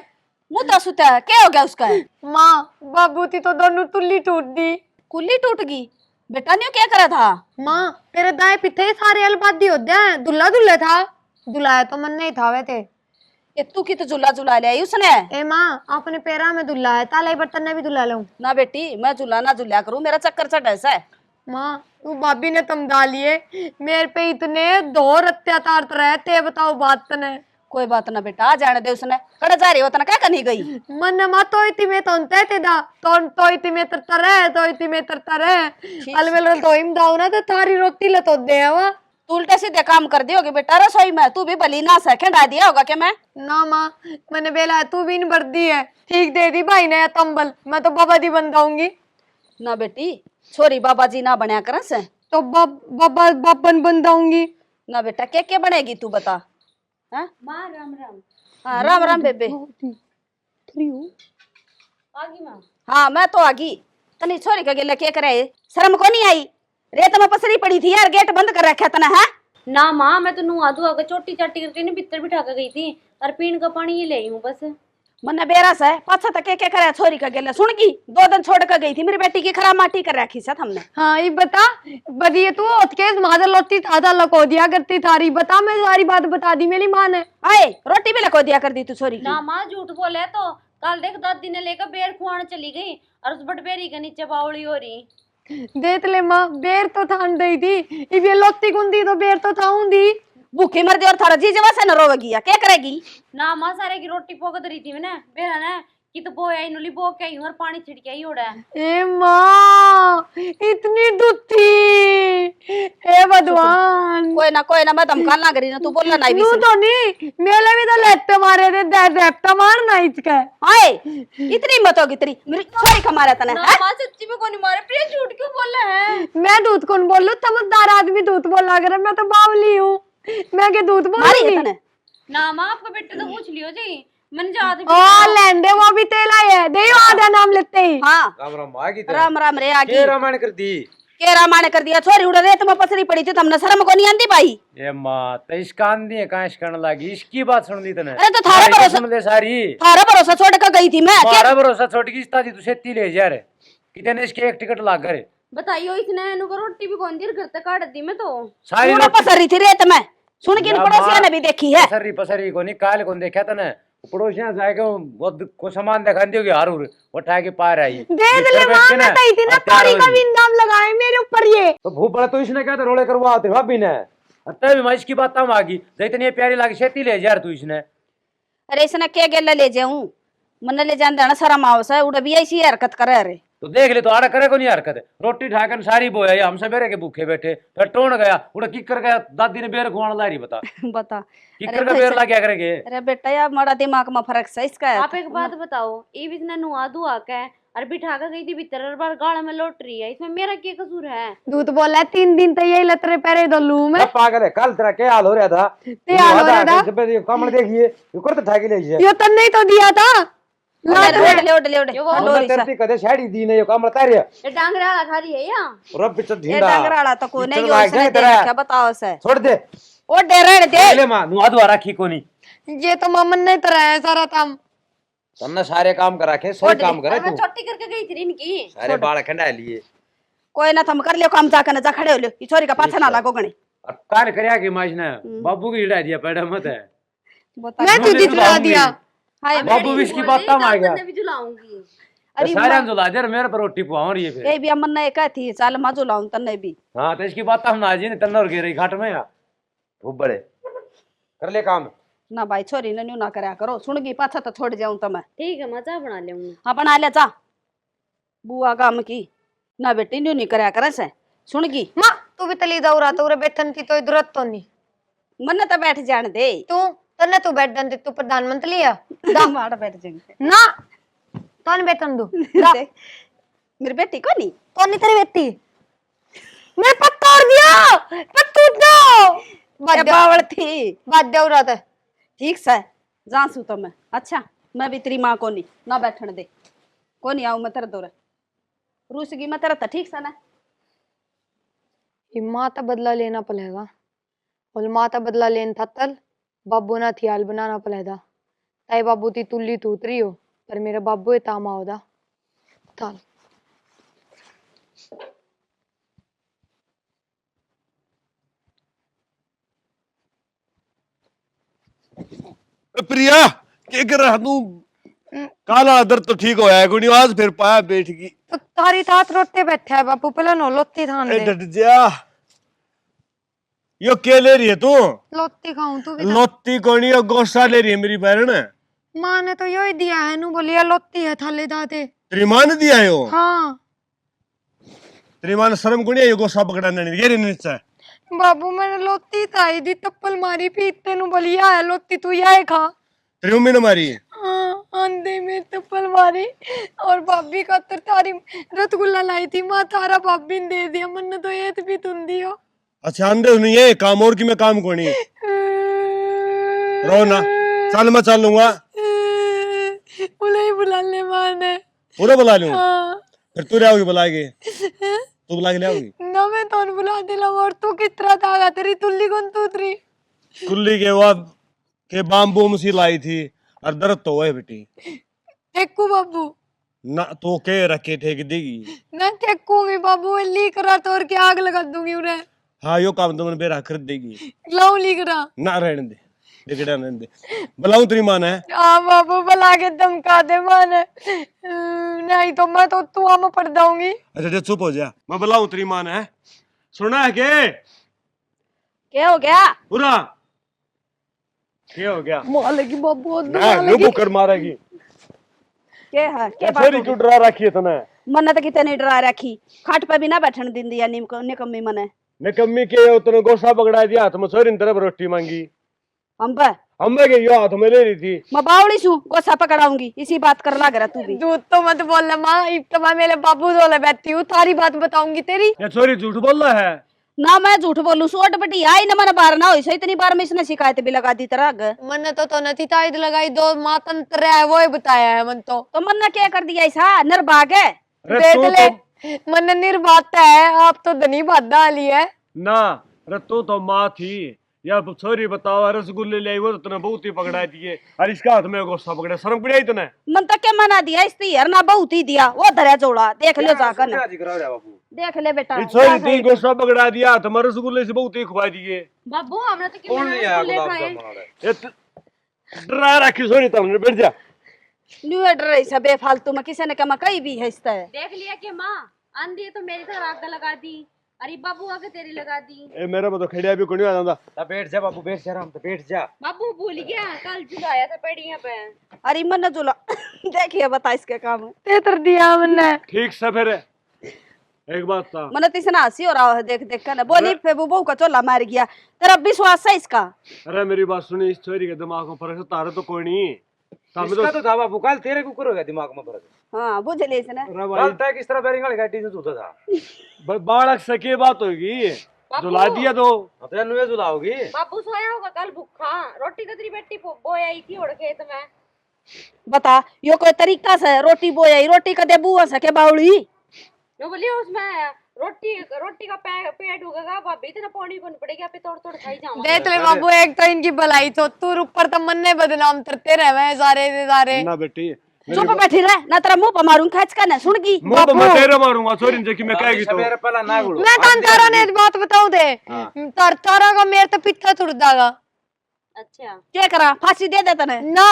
मुद्दा सुता है क्या हो गया उसका? माँ बाबू थी तो दोनों तुल्ली टूट दी। कुल्ली टूट गई? बेटा ने क्या करा था? माँ तेरे दाएं पिथे सारे अलबादी हो गए दुल्ला दुल्ला था दुलाया तो मन नहीं था वे थे। ये तू की तो झूला झूला ले आई उसने। ए माँ अपने पैरा में दुल्ला है ताले बर्तन ने भी दुल्ला लूं। ना बेटी मैं झूला ना झूला करूं, मेरा चक्कर चढ़ ऐसा है। माँ तू भाभी ने तम डालिए मेरे पे इतने दौर अत्याचार रहे ते बताओ बात ने। कोई बात ना बेटा आ जाने दे उसने। कड़ा जा रही हो तना क्या करनी गई? मन मा तो इति में तो अंते ते दा तो इति में तरता रहे तो इति में तरता रहे अलवेल तो इम दाऊ ना तो थारी रोटी ल तो दे वा। तू उल्टे सीधे काम कर दी होगी बेटा रसोई में। तू भी भली ना सह खंडा दिया होगा क्या मैं? ना माँ मैंने बेला तू भी इन भर दी है ठीक दे दी भाई ने तंबल मैं तो बाबा दी बन जाऊंगी। ना बेटी छोरी बाबा जी ना बनया कर से तो बाबा बापन बन जाऊंगी। ना बेटा क्या बनेगी तू बता। हाँ माँ राम राम। हाँ राम राम बेबे। आगी मां हाँ मैं तो आगी। तनी छोरी का गिल्ला के करे, शर्म को नहीं आई? रेत में पसरी पड़ी थी यार, गेट बंद कर रखा तना है। ना मां, मैं तो नुआ धुआ के चोटी चाटी करके नहीं भीतर बिठा के गई थी, और पीने का पानी ये ले आई हूं बस। मन्ने बेरस है पाछा तक के करे छोरी का गिल्ला सुन की 2 दिन छोड़ कर गई थी, मेरी बेटी की खराब माटी कर रखी से हमने। हाँ ये बता बदिए तू के मादर लोटी आधा लको दिया करती थारी, बता मैं सारी बात बता दी मेरी माँ ने। आए रोटी भी लको दिया कर दी तू छोरी की। ना मां झूठ बोले तो कल देख दादी ने लेकर बेर खुआने चली गई और उस बटबेरी के नीचे बावली हो रही। देख ले माँ, बेर तो थान दी थी, इब ये लोटी गुंदी तो बेर तो थाऊं दी। भूखी मर दे और थारा जी जवा से न रोवेगी, क्या करेगी? ना मां, सारे की रोटी पोगत रही थी मैंने बेरा ने कि तो बोया इनुली बो के आई हूं और पानी छिड़के आई ओड़ा। ए माँ इतनी दुथी, ए भगवान। कोई ना मैं धमकान ना करी ना, तू बोलना नहीं नू तो नहीं मेले भी तो लेते मारे थे, देवता मारना इसका। आए इतनी मत होगी तेरी, मेरी छोरी का मारा तने ना है? मां सच्ची में कोनी मारे, प्रिया झूठ क्यों बोला है? मैं दूध कौन बोलूं, समझदार आदमी दूध बोला करे, मैं तो बावली हूँ, मैं के दूध मारी है बोलूंगी। तने? ना मां, आपका बेटे तो पूछ लियो जी, मैंने जा दी। ओ लेंदे वो भी तेल आए है, दे आधा नाम लेते ही। हाँ राम राम आगी राम राम रे आगी। के रामायण कर दी? के रामायण कर दिया? छोरी उड़ रेत में पसरी पड़ी थी, तुमने शर्म को नहीं आंदी भाई? ये मां तो इसका आंधी है कहां करने लगी, इसकी बात सुन ली तने? अरे तो थारा सारी भरोसा- कसम दे सारी थारा भरोसा छोड़ कर गई थी मैं। मारा भरोसा छोड़ की इस्ता दी तू सेती ले जा रे, कितने इसके एक टिकट लाग करे बताइयो, इसने इनको रोटी भी कौन दी घर तक काट दी मैं तो। सारी पूरा पसरी थी रेत में, सुन के इन या पड़ोसिया मां- ने भी देखी है। पसरी पसरी को नहीं काल को देखा तने, पड़ोसियां जाके वो को सामान दिखा दी होगी हारूर उठा के पार आई। दे ले माँ, मैं तो इतना तारी का भी इंदाम लगाए मेरे ऊपर ये। तो भूप बड़ा तो इसने क्या रोले करवा आते भाभी ने, अतः भी मैं इसकी बात तम आ गई, इतनी प्यारी लागी सेती ले यार तू इसने। अरे इसने के गेला ले जाऊं, मन ले जान देना सारा मावस है, उड़ भी ऐसी हरकत करे। अरे तो देख ले तो आड़ा करे को नहीं हरकत, रोटी ठाकर सारी बोया, ये हम सवेरे के भूखे बैठे, फिर टोन गया उड़ा किकर गया, दादी ने बेर खुआन ला रही बता बता। किकर का बेर ला क्या करेंगे? अरे बेटा यार बड़ा दिमाग में फर्क है इसका। आप एक बात बताओ, ये भी इसने नुआ धुआ के और बिठा के गई थी भीतर और बार गाड़ा में लौट रही है, इसमें मेरा क्या कसूर है? दूध बोला 3 दिन तो यही लतरे पैरे दो लू मैं। पागल है, कल तेरा क्या हाल हो रहा था? ते हाल हो रहा था? कमर देखिए ये कर ठाकी ले जाए, ये तो नहीं तो दिया था तेरी कदे साड़ी दी ने, ये कमर तारिया ये डांगरे वाला खा रही है या? रब पिच ये ढींडा डांगराड़ा तो कोने इतना यो लाग इसने जाए दे तेरा। रखा, बताओ से। छोड़ दे ओ डेरे दे। ले मां नु आदवा राखी कोनी, ये तो मम्मन नहीं तो रहा है सारा काम। तन्ने सारे काम करा के सही काम करे मैं तू, छोटी करके गई थी इनकी। सारे बाल खंडा लिए कोई ना, तुम कर लियो काम, जाकर जा खड़े हो लियो, ये छोरी का पाछा ना लागो गणे। और काल करया के माज ने बाबू की हिड़ा दिया पैड़ा मत है, बता। मैं तुझे दिला दिया। हाय बाबू भी इसकी बात तम आ गया, मैं भी झुलाऊंगी। अरे सारे जुला दे मेरे पर रोटी पुआओ रही है फिर। ये भी अमन ने कहती चल मजू लाऊं तन्ने भी। हाँ तो इसकी बात हम ना जी ने तन्ने और गिर घाट में या खूब बड़े कर ले काम। ना भाई छोरी ने न्यू ना करया करो, सुन गई पाछा तो छोड़ जाऊं तो मैं। ठीक है, मैं चाय बना लेऊंगी। हाँ बना ले जा, बुआ काम की ना बेटी न्यू नहीं करया करे से, सुन गई। माँ तू भी तली दौरा तो उरे बैठन की तो जरूरत तो नहीं, मन तो बैठ जाने दे। तू तन्ने तू बैठन दे, तू प्रधानमंत्री है मार बैठ जाएंगे ना, तो बैठन दू देख, मेरी बेटी को नहीं तो नहीं तेरी बेटी मैं पत्ता और दिया पत्तू दो ये बावड़ थी। बात दौरा था। ठीक से जा सू तो मैं। अच्छा मैं भी तेरी माँ को नहीं ना बैठने दे, को नहीं आऊं मैं तेरे दौरे, रूस गई मैं तेरा तो ठीक से ना। ये माँ का बदला लेना पड़ेगा, और माँ का बदला लेना था तल बाबू ना थियाल बनाना पड़ेगा। ताई बाबू ती तुल्ली तू उतरी हो, पर मेरा बाबू तामा होदा थाल। प्रिया के कर रहा तू? काला दर्द तो ठीक होया है, कोई आज फिर पाया बैठ गई। तो तारी तात रोते बैठा है बापू, पहले नो लोती थान ए दे। डट जा, यो के ले रही है तू? लोती खाऊं तू भी लोती कोनी, यो गोसा ले रही है मेरी बहन। माँ ने तो यो ही दिया है, नु बोलिया लोती है थाले दाते। तेरी मां ने दिया है यो? हाँ तेरी मां ने शर्म कोनी है यो गोसा पकड़ा नहीं ये नीचे? बाबू मैंने लोती ताई दी तप्पल मारी पीते नु बोलिया है लोती तू यह खा। तेरी मम्मी ने मारी है? हाँ अंधे में तप्पल मारी, और भाभी का तारी रसगुल्ला लाई थी माँ, तारा भाभी ने दे दिया, मन तो ये भी तुम दियो। अच्छा अंधे नहीं है काम, और की मैं काम कोनी रो ना, चल मैं चल लूंगा। बुलाई बुला ले माँ ने। पूरा बुला लूं हाँ। फिर तू रहोगी बुलाएगी तू बुला के ले आओगी ना मैं तो बुला दिला और तू किस तरह था तेरी तुल्ली कौन तूतरी कुल्ली के बाद के बाम्बू मसी लाई थी और दर्द तो है बेटी टेक्कू बाबू ना तो के रखे ठेक देगी ना टेक्कूंगी बाबू ली करा तोड़ के आग लगा दूंगी उन्हें हाँ यो काम तो मैंने बेरा कर देगी लाऊं ली करा ना रहने दे बिगड़ा रहने दे बुलाऊं तेरी मां है आ बाबू बुला के धमका दे माने नहीं तो मैं तो तू में पड़ जाऊंगी अच्छा जो चुप हो जा मैं बुलाऊं तेरी मां है सुना है क्या हो गया? पूरा क्या हो गया मालेगी बाबू ना लोगों कर मारेगी क्या है? क्या बात फेरी हो क्यों डरा रखी है तने मन तो कितने डरा रखी खाट पे भी ना बैठन दिन दिया निकम्मी मने निकम्मी के उतने गोसा पकड़ा दिया हाथ में सोरी तरफ रोटी मांगी हम पे हम के यो हाथ में ले रही थी मैं बावड़ी छू गोसा पकड़ाऊंगी इसी बात कर लग रहा तू भी दूध तो मत बोल माँ इब तो मैं मेरे बाबू जोले बैठी हूँ तारी बात बताऊंगी तेरी ये छोरी झूठ बोल रहा है ना मैं झूठ बोलूं सोट बटी आई ना मन बार ना हो इतनी बार में इसने शिकायत भी लगा दी तरह मन तो नहीं ताइद लगाई दो माँ तंत्र है वो ही बताया है मन तो मन ने क्या कर दिया ऐसा निर्भाग है अरे देख ले मन निर्बात है आप तो धनी बात डाली है ना अरे तू तो माँ थी या छोरी बताओ रसगुल्ले ले आई वो तो तूने बहुत ही पकड़ा दिए और इसका हाथ में गोसा पकड़ा शर्म पड़ी आई तूने मन तक क्या मना दिया इस यार ना बहुत ही दिया वो धरा जोड़ा देख ले जाकर न। देख ले बेटा ये छोरी थी गोसा पकड़ा दिया हाथ में रसगुल्ले से बहुत ही खुआ दिए बाबू हमने तो क्यों कौन ले आया गुलाब खाए जामुन? ये डरा रखी छोरी तुमने बैठ जा न्यू एड्रेस ऐसा बेफालतू में किसी ने कहा कहीं भी है इस तरह देख लिया कि माँ आंधी है तो मेरी तरह आग लगा दी अरे बाबू आगे तेरी लगा दी ए मेरे में तो खड़िया भी कोनी आ जांदा बैठ जा बाबू बैठ जा आराम से बैठ जा बाबू भूल गया कल जुलाया था पेड़ियां पे अरे मन जुला देखिए बता इसके काम तेतर दिया मैंने ठीक से फिर एक बात था मन तीसना हंसी हो रहा है देख देख कर बोली पे वो बहू का चोला मार गया तेरा विश्वास है इसका अरे मेरी बात सुनी इस छोरी के दिमाग में फर्क है तारे तो कोई नहीं इसका तो था बाबू कल तेरे कुकर हो गया दिमाग में फर्क हाँ बुझ ले इसने अरे कल भाई तक इस तरह बैरिंग वाली गाड़ी से जूता था बालक सके बात होगी जुला दिया तो तेरे नुए जुलाओगी बाबू सोया होगा कल भूखा रोटी कतरी बेटी बोया आई थी उड़ खेत में बता यो कोई तरीका से रोटी बोई रोटी का दे बुआ सके बावड़ी जो बोलिए उसमें रोटी का पेट उगेगा भाभी इतना पानी कौन पड़ेगा पे तोड़ तोड़ खाई जाऊंगा देख ले बाबू एक तो इनकी भलाई तो तू ऊपर तो मन ने बदनाम करते रहे सारे के सारे ना बेटी चुप बैठी रह ना तेरा मुंह पर मारूं खींच कर ना सुन की मुंह तो मैं तेरे मारूंगा छोरी ने की मैं कहेगी तो मेरे पहला ना गुड़ो मैं तारा ने एक बात बताऊं दे तारा का मेरे तो पिट्ठा तुड़ जाएगा अच्छा क्या करा फांसी दे देता ने ना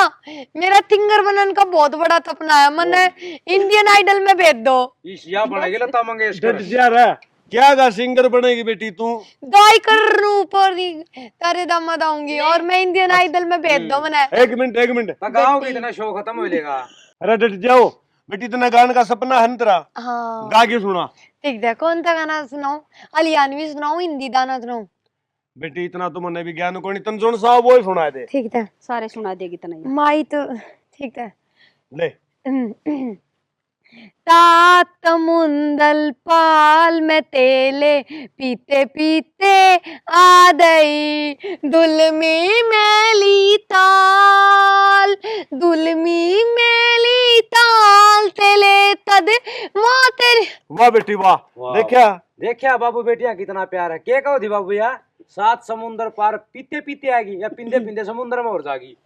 मेरा सिंगर बनने का बहुत बड़ा सपना है मैंने इंडियन आइडल में भेज दो ईशिया बनेगी लता मंगेशकर डट जा रहा क्या का सिंगर बनेगी बेटी तू दाई कर ऊपर तारे दामाद आऊंगी और मैं इंडियन आइडल में भेज दो मैंने एक मिनट गाँव की इतना शो खत्म हो जाएगा अरे डट जाओ बेटी इतना गाने का सपना है ना तेरा हाँ गा के सुना ठीक है कौन सा गाना सुनाऊं हरियाणवी सुनाऊं हिंदी गाना सुनाऊं बेटी इतना तो मैंने भी ज्ञान को नहीं तन जोन साहब वो ही सुना दे ठीक है सारे सुना देगी तना माई तो ठीक है ले तात मुंदल पाल में तेले पीते पीते आ गई दुलमी मैली ताल दुलमी मैली ताल तेले तद माँ तेरे वाह बेटी वाह देखा देखिया बाबू बेटिया कितना प्यार है के कहो थी बाबू या 7 समुंदर पार पीते पीते आएगी या पिंदे पिंदे समुद्र में और जागी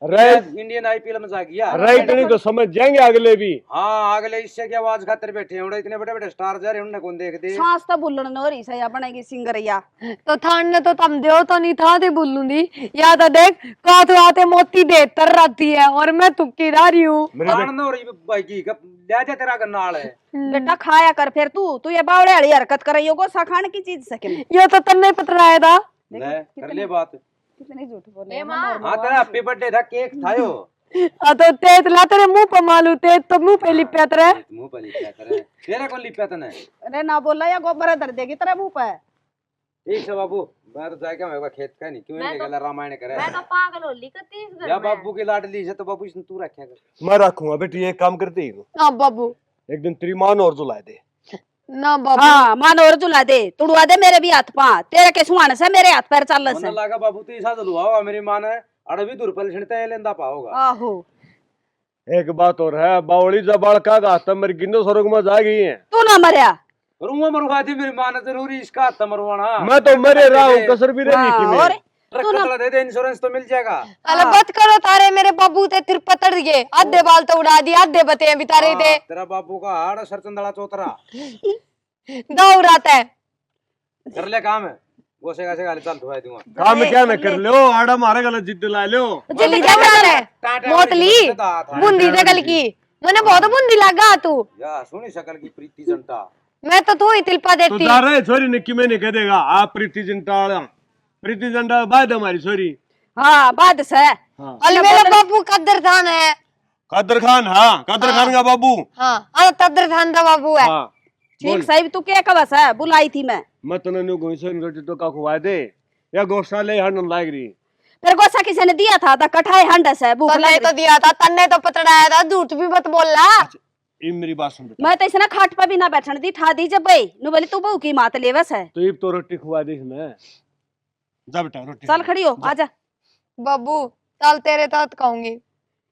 इंडियन आईपीएल में जागी या राइट नहीं तो समझ जाएंगे अगले भी हाँ अगले इससे की आवाज खातिर बैठे हैं इतने बड़े बड़े स्टार जा रहे हैं उन्हें कौन देखते सांस तो बुल्लण न हो रही सही बनेगी सिंगर या तो थान ने तो तम दो तो नहीं था दे बोलूंगी या तो देख कात आते मोती दे तर रहती है और मैं तुक्की रही हूँ भाई की ले जा तेरा नाल है बेटा खाया कर फिर तू ये बावड़े वाली हरकत कर यो गोसा खाने की चीज सके ये तो तन्ने पतराया था कर ले बात कितने झूठ बोले हाँ तेरा हैप्पी बर्थडे था केक था यो तो तेज ला तेरे मुंह पर मालू तेज तो मुंह पे लिपया तेरे मुंह पर लिपया करे तेरा कौन लिपया तने अरे ना बोला या गोबर धर देगी तेरे मुंह पे ठीक है बाबू मैं तो जाके मैं खेत का नहीं क्यों नहीं गला रामायण करे मैं तो पागल हो ली कती इस घर या में बाबू की लाडली से तो बाबू इसने तू रखा कर मैं रखूंगा बेटी एक काम करती है हाँ बाबू एक दिन तेरी मां और जुला दे ना बाबू हाँ मानो और जुला दे तुड़वा दे मेरे भी हाथ पा तेरे के सुहाने से मेरे हाथ पैर चल मन लगा बाबू तू ऐसा जलवाओगा मेरी मां ने अड़वी दूर पर छिड़ते लेंदा पाओगा आहो एक बात और है, बावली जबाड़ का गाता मेरी गिन्नो स्वर्ग में जा गई है। तू ना मरया रूमा मरवा दी मेरी मां ने जरूरी इसका हाथ मरवाना। मैं तो मरे रहा हूँ, कसर भी रही थी और ट्रक खतरा दे दे, इंश्योरेंस तो मिल जाएगा। अरे बत करो तारे मेरे बाबू ते तिर पतड़ दिए, आधे बाल तो उड़ा दिए, आधे बते भी तारे थे। तेरा बाबू का हाड़ सरचंदड़ा चौतरा दो उड़ाता है। कर ले काम है, गोसे का से गाली चल धुआ दूंगा। काम क्या न कर लो, आड़ा मारे गलत जिद्द ला लो। जिल्ली क्या उड़ा है मोतली बूंदी जगल की, मैंने बहुत बूंदी लगा तू। या सुनी शकल की प्रीति जनता। मैं तो तू ही तिलपा तो देती। जा रहे छोरी ने कि मैंने कह देगा आप प्रीति जिंटा बाद हमारी छोरी। हाँ बाद से हाँ। अल मेरा बाबू कदर खान है। कदर खान, हाँ कदर खान का बाबू। हाँ अरे कदर खान का बाबू है। हाँ ठीक साहिब तू क्या कबस है बुलाई थी मैं मैं तने नु गोइसन रोटी तो का खुवा दे या गौशाले हंडन लाग रही। तेरे गोसा किसी ने दिया था कठाई हंडस है भूख तन्ने लग तो रही। दिया था, तन्ने तो पतड़ाया था, झूठ भी मत बोलना। ये मेरी बात सुन बेटा, मैं तो इसने खाट पर भी ना बैठन दी ठा दी जब भाई नु बोली तू बहू की मात लेवस है। तो ये तो रोटी खुवा दे इसमें। जा बेटा रोटी चल खड़ी हो आजा। बाबू चल तेरे साथ कहूंगी,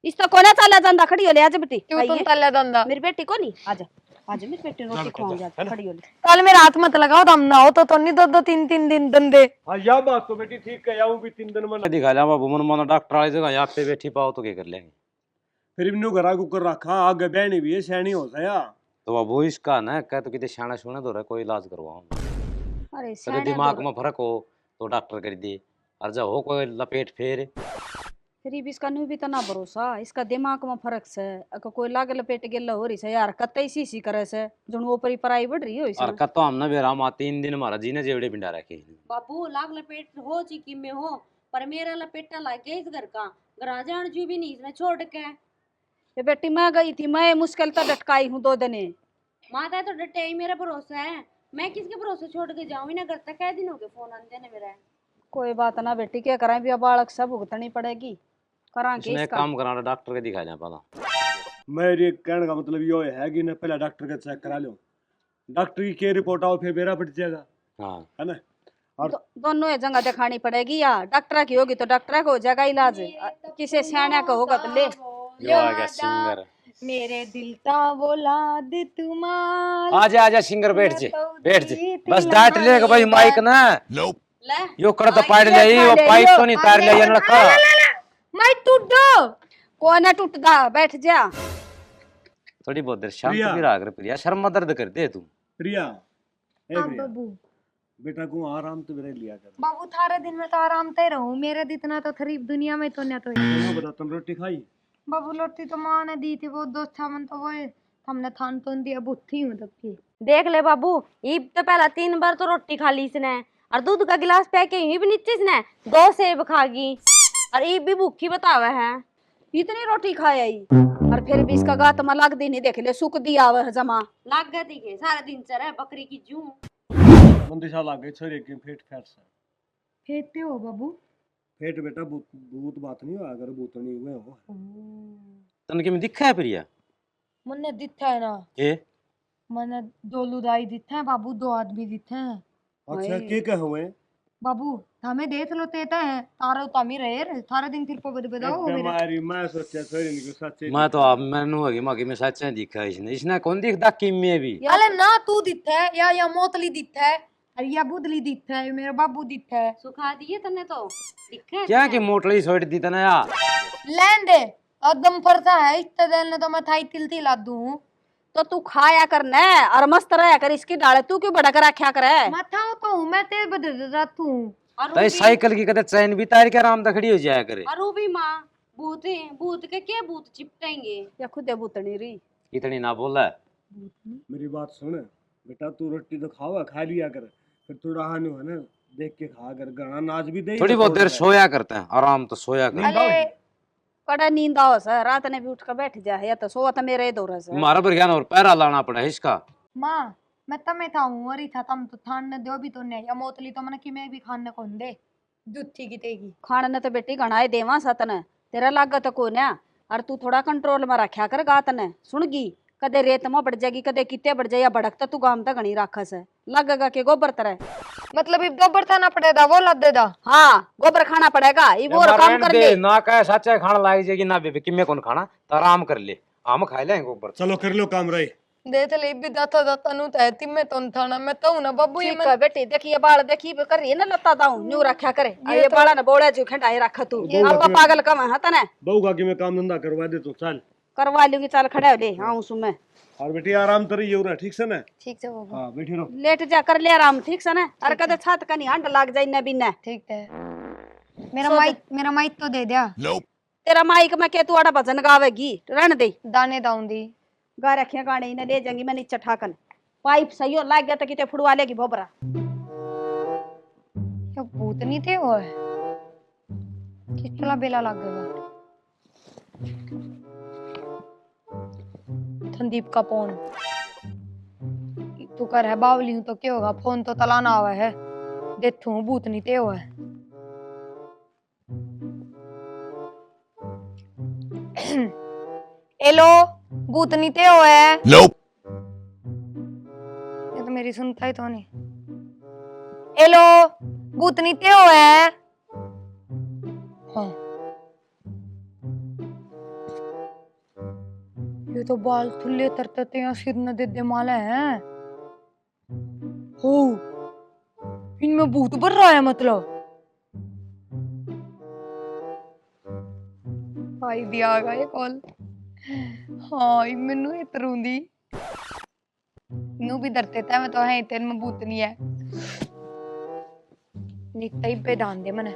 इस तो कोने चला जांदा खड़ी हो ले आजा बेटी क्यों तुम आइए। तले दंदा। मेरी बेटी को नहीं आजा आजा मेरी बेटी रोटी खवाऊंगी आजा खड़ी हो ले। कल मेरा हाथ मत लगाओ, दम ना हो तो नहीं दो दो तीन तीन दिन दंदे। हाँ या बात तो बेटी ठीक है, आऊं भी 3 दिन में। दिखा जा बाबू मन मन डॉक्टर वाली जगह यहाँ पे बैठी पाओ तो क्या कर लेंगे। फिर भी नु घरा कुकर रखा, आगे बहनी भी है सैनी हो जाया। तो बाबू इसका ना कह तो कितने शाना शुना दो रहा कोई इलाज करवाओ। अरे तेरे सियाने दिमाग दो। में फर्क हो तो डॉक्टर कर दे, और जब हो कोई लपेट फेर फिर भी इसका नु भी तना भरोसा इसका दिमाग में फर्क से अगर कोई लाग लपेट गेला हो रही से यार कतई सी करे से जण वो परी पराई बढ़ रही हो और इसमें। कतो हम ना बेरा मा 3 दिन मारा जी ने जेवड़े पिंडा रखे। बाबू लाग लपेट हो चिकी में हो, पर मेरा लपेटा लागे इस घर का घर जान जू भी नहीं इसने छोड़ के। ये बेटी मैं गई थी मैं मुश्किल तो डटकाई हूँ 2 दिन। माता तो डटे ही मेरा भरोसा है, मैं किसके भरोसे छोड़ के जाऊं ही ना घर तक। कै दिन हो गए फोन आने ने मेरा। कोई बात ना बेटी क्या करें भी अब बालक सब भुगतनी पड़ेगी करा के इसने इसका। काम कराना डॉक्टर के दिखा जा पहला। मेरे कहने का मतलब ये है कि ना पहले डॉक्टर का चेक करा लो, डॉक्टर की क्या रिपोर्ट आओ फिर मेरा पड़ जाएगा, हाँ है ना। और दोनों ही जगह दिखानी पड़ेगी या डॉक्टर की होगी तो डॉक्टर का हो जाएगा इलाज, किसी सियाने का होगा तो ले। यो आ गया सिंगर। मेरे दिल का बोलाद तुम्हारा। आजा आजा सिंगर बैठ जे बैठ जे बस डांट लेगा भाई माइक ना ले यो कर तो पाड़ ले वो पाइप तो नहीं तार ले ये लड़का। मैं टूट दो। कोई ना टूटदा बैठ जा। थोड़ी बहुत देर शांत प्रिया। भी रहा कर प्रिया, शर्म दर्द कर दे तू। प्रिया ए हाँ प्रिया, बाबू। बेटा को आराम तो मेरे लिया कर। बाबू थारे दिन में तो आराम ते रहूं, मेरे जितना तो खरीब दुनिया में तो ना तो है। मैं बता तुम रोटी खाई? बाबू लोटी तो माँ ने दी थी, वो दोस्त था मन तो वो हमने थान तो दिया बुत्थी हूँ तब की। देख ले बाबू, ईब तो पहला 3 बार तो रोटी खा ली इसने, और दूध का गिलास पे के ईब नीचे इसने 2 सेब खा गई, और ईब भी भूखी बतावे है। इतनी रोटी खाया ही और फिर भी इसका गात में लग दी नहीं देख ले सुख दिया वह जमा। लाग गए दिखे सारा दिन चरे बकरी की जू। मंदिशा लाग गई छोरी की फेट फैट से। फेंकते हो बाबू? फेट बेटा भूत बात नहीं हो, अगर भूत नहीं हुए हो। तन के में दिखा है प्रिया मन्ने दिखता है ना, ए मन्ने 2 लुदाई दिखते हैं बाबू, 2 आदमी दिखते हैं अच्छा के कह हुए बाबू। हमें देख लो तेता है तारो तामी रहे सारा दिन फिर पबद बदाओ मेरे। बीमारी मैं सोचा छोरी नहीं सच्चे मैं तो अब मैनू होगी मां की में सच है दिखा इसने इसने कौन दिखदा किम में भी। अरे ना तू दिखता है या मोतली दिखता है, अरे या बुदली दिखता है, मेरा बाबू दिखता है। सुखा दिए तने तो दिखे क्या कि मोटली छोड़ दी तना या लैन दे एकदम फरसा है इतना दिन ने तो मैं थाई तिल तिला दूं। तो तू खाया कर न और मस्त रहा कर इसकी डाले, तू क्यों बड़ा कर रखा करे। माथा तो हूं मैं तेरे बदल रात हूं। और तई साइकिल की कदे चैन भी तार के आराम खड़ी हो जाया करे। और वो भी माँ भूत है, भूत के क्या भूत चिपटेंगे। या खुद भूतनी रही। इतनी ना बोला मेरी बात सुन बेटा, तू रोटी तो खावा खा लिया कर, फिर थोड़ा हानि हो ना देख के खा कर, गाना नाच भी दे थोड़ी बहुत देर सोया करते हैं, आराम तो सोया कर। अरे बड़ा नींद आओ सर, रात ने भी उठ कर बैठ जा या तो सोवा तो मेरे दौरा से। मारा पर ज्ञान और पैरा लाना पड़ा है इसका। मां मैं तमे था हूं और था तम तो थान ने दो भी तो नहीं या मोतली तो मन की मैं भी खाने को दे जुत्थी की तेगी खाने ने तो बेटी घणाए देवा सतन तेरा लागत को ना, और तू थोड़ा कंट्रोल में रखा कर गात ने सुनगी कदे रेत में बढ़ जाएगी कदे किते बढ़ जाए या भड़क तो तू गाम तक घनी राखस है लगेगा के गोबर तरह मतलब इब गोबर थाना पड़ेगा वो लद देदा। हाँ गोबर खाना पड़ेगा ये वो काम कर ले। ना कहे सच्चा खाना लाग जाएगी ना बेबी किमे कौन खाना तो आराम कर ले हम खा लेंगे ऊपर। चलो कर लो काम रही दे ले भी दाता दाता नु तय तिम्मे तोन थाना मैं तो ना बाबू ये ठीक है बेटी देखिए बाल देखी कर रही है ना लता दाऊ न्यू रखा करे ये बाला ना बोले जो खंडाए रखा तू अब पागल कम है तना बहू का कि मैं काम धंधा करवा दे तू चल करवा लूंगी चल खड़े हो ले आऊं सु मैं और बेटी आराम करी हो रहा ठीक से ना। ठीक से बाबू हाँ बैठी रहो लेट जा कर ले आराम ठीक से ना अरे कदे छात का नहीं हंड लाग जाए न बिना ठीक है। मेरा माइक तो दे दिया तेरा माइक में के तू आड़ा भजन गावेगी रन दे दाने दाऊंदी गा रखे गाने इन्हें ले जाएंगी मैं नीचे ठाकन पाइप सही हो लाग गया तो किते फुड़वा लेगी भोबरा। ये भूतनी थे वो है कितना बेला लग गया संदीप का फोन तू कर है बावली हूं तो क्या होगा फोन तो तलाना हुआ है देखू भूतनी थे वो है। हेलो भूतनी थे वो है ये तो मेरी सुनता ही तो नहीं। हेलो भूतनी थे वो है हाँ ये तो बाल खुले तरतते हैं सिर न दे दे माले हैं हो इनमें भूत भर रहा है मतलब भाई दिया आगा ये कॉल हाँ मैनू इतरूंदी नू भी डरते था मैं तो है तेरे में भूत नहीं है निकता ही पे दान दे मने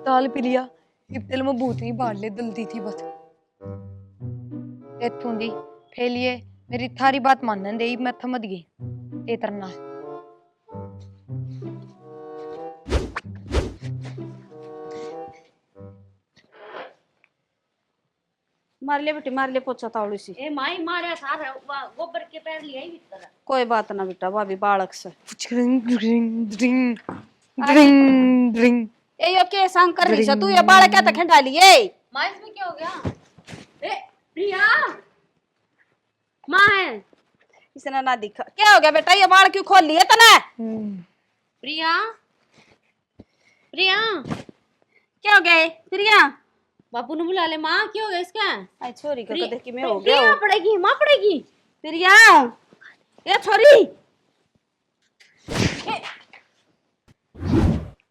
दाल पी लिया इब्तल में भूत नहीं बाढ़ ले दलती थी बस इत्थों दी फेलिए मेरी थारी बात मानन दे मैं थमद गई ते तरना मार ले बेटी मार ले पोछा तावड़ी सी ए माई मारे सार गोबर के पैर लिया ही भीतर कोई बात ना बेटा भाभी बालक से ड्रिंग ड्रिंग ड्रिंग ड्रिंग ड्रिंग ए यो के संग कर रही तू ये बालक क्या तक खंडा लिए माँ इसमें क्या हो गया? ए प्रिया माँ है इसने ना दिखा क्या हो गया बेटा ये बाल क्यों खोल लिए तने प्रिया प्रिया क्या हो गया प्रिया बापू ने बुला ले माँ क्या हो गया इसका? आई छोरी का कदे कि मैं हो गया प्रिया पड़ेगी माँ पड़ेगी प्रिया ये छोरी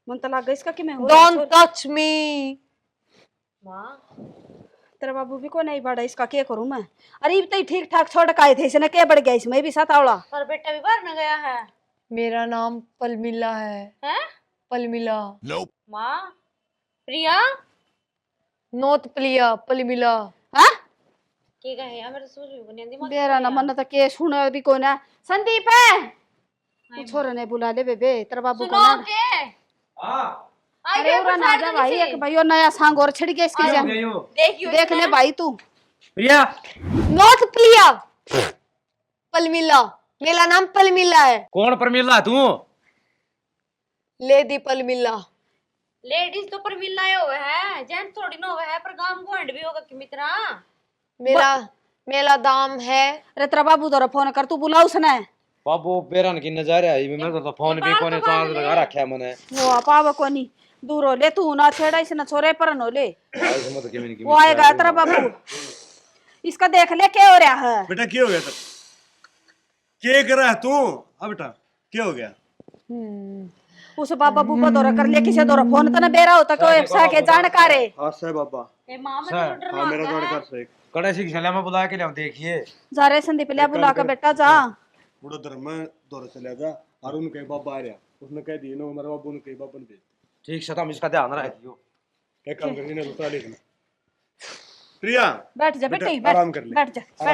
मन तो लगा इसका कि मैं हो डोंट टच मी माँ तेरा बाबू भी को नहीं बड़ा इसका क्या करूं मैं अरे ये तो ठीक ठाक छोड़ के आए थे इसने क्या बढ़ गया इसमें भी साथ आवला पर बेटा भी बाहर न गया है मेरा नाम पलमिला है हैं? पलमिला माँ प्रिया नोट प्लिया पलमिला हां के कहे यार मेरे सोच भी बनी दिमाग तेरा ना मन तो के सुन भी को ना संदीप है तू छोरा ने बुला ले बेबे तेरा बाबू को सुनो ना के हां अरे उरा ना जा भाई एक भाई और नया सांग और छिड़ गया इसके जान देखियो देख ले भाई तू प्रिया नोट प्लिया पलमिला मेरा नाम पलमिला है कौन परमिला तू लेडी पलमिला लेडीज तो पर मिलना हुआ है जेंट्स थोड़ी ना हुआ है पर गांव को हंड भी होगा कि मित्रा मेरा मेरा दाम है अरे तेरा बाबू तोरा फोन कर तू बुला उसने बाबू पेरन की नजारे आई मेरे तो फोन पे कोने चार्ज लगा रखा है मैंने वो पाव कोनी दूर हो ले तू ना छेड़ा इसने छोरे पर न ले ऐसे मत के वो आएगा तेरा बाबू इसका देख ले क्या हो रहा है बेटा क्या हो गया तेरा क्या कर रहा है तू हाँ बेटा क्या हो गया उस बाबा बूबा दौरा कर ले किसे दौरा फोन तो ना बेरा होता कोई के जानकार है हाँ सर बाबा ए माँ में तो डर हाँ मेरा जानकार सर कड़े से छले में बुला के ले देखिए जा रे संदीप ले बुला के बेटा जा बूढ़ा धर्म में दौरा चला जा और उनके बाबा आ रहा उसने कह दिया ना हमारे बाबू ने कही बाबा ने भेज ठीक से हम इसका ध्यान रखियो क्या काम करनी ना लुटा लेना प्रिया बैठ जा बेटी बेटा, आराम कर ले। बैठ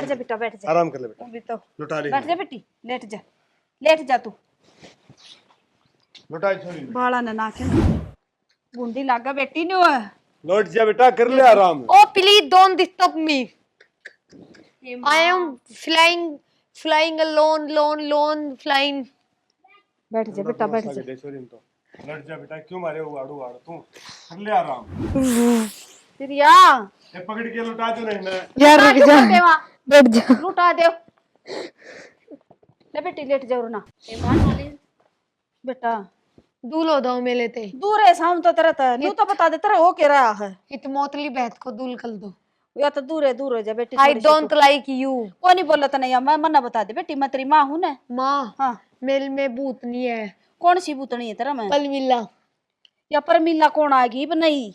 जा बेटा बैठ जा आराम कर ले बेटा अभी तो लुटा ले बैठ जा बेटी लेट जा तू लुटाई छोड़ी बाला ने नाके बूंदी लागा बेटी ने लौट जा बेटा कर ले आराम Oh, please don't disturb me. I am flying alone, flying. बैठ जा बेटा बैठ जा छोड़ी तो लट जा बेटा, क्यों मारे हो आड़ू आड़ तू? कर ले आराम। प्रिया ये पकड़ के लुटा दो नहीं ना। यार रुक जा, देवा बैठ जा। लुटा दे। ले बेटी लेट जाओ ना बेटा। दूल्हो दो मेले ते दूर है शाम तो तरह था न्यू तो बता दे तेरा हो के रहा है। इत मोतली बहत को दूल कर दो। या तो दूर है जा बेटी। आई थोड़ी सी डोंट लाइक यू। कौन नहीं बोला था नहीं मैं मना बता दे बेटी मैं तेरी माँ हूँ ना। माँ हाँ मेल में भूतनी है। कौन सी भूतनी है तेरा मैं पल मिला। या पर मिलना कौन आएगी नहीं